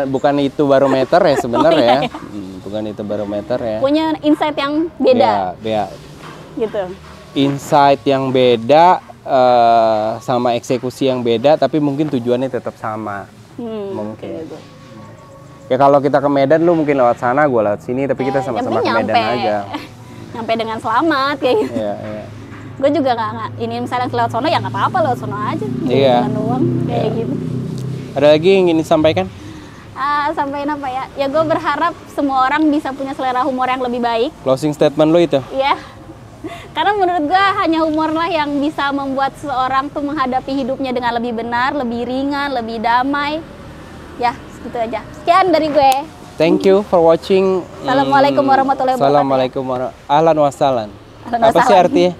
[SPEAKER 1] Bukan itu barometer ya sebenarnya ya.
[SPEAKER 2] iya.
[SPEAKER 1] Bukan itu barometer ya.
[SPEAKER 2] Punya insight yang beda.
[SPEAKER 1] Ya,
[SPEAKER 2] Gitu.
[SPEAKER 1] insight yang beda sama eksekusi yang beda, tapi mungkin tujuannya tetap sama. Mungkin.
[SPEAKER 2] kayak gitu.
[SPEAKER 1] Ya kalau kita ke Medan, lu mungkin lewat sana, gue lewat sini, tapi kita
[SPEAKER 2] Yang
[SPEAKER 1] sama-sama ke
[SPEAKER 2] penting
[SPEAKER 1] Medan aja.
[SPEAKER 2] Nyampe dengan selamat kayak gitu.
[SPEAKER 1] Iya, iya.
[SPEAKER 2] Gue juga nggak ini misalnya lewat sono ya nggak apa-apa, lewat sono aja.
[SPEAKER 1] Iya.
[SPEAKER 2] Jalan doang kayak gitu.
[SPEAKER 1] Ada lagi yang ingin disampaikan?
[SPEAKER 2] Sampaiin apa ya? Ya gue berharap semua orang bisa punya selera humor yang lebih baik.
[SPEAKER 1] Closing statement lu itu?
[SPEAKER 2] Iya. Karena menurut gue hanya humor lah yang bisa membuat seseorang tuh menghadapi hidupnya dengan lebih benar, lebih ringan, lebih damai. Ya, segitu aja. Sekian dari gue.
[SPEAKER 1] Thank you for watching.
[SPEAKER 2] Assalamualaikum warahmatullahi wabarakatuh.
[SPEAKER 1] Assalamualaikum warahmatullahi wabarakatuh. Ahlan wa sahlan.
[SPEAKER 2] Ahlan wa
[SPEAKER 1] Apa sih
[SPEAKER 2] sahlan.
[SPEAKER 1] artinya?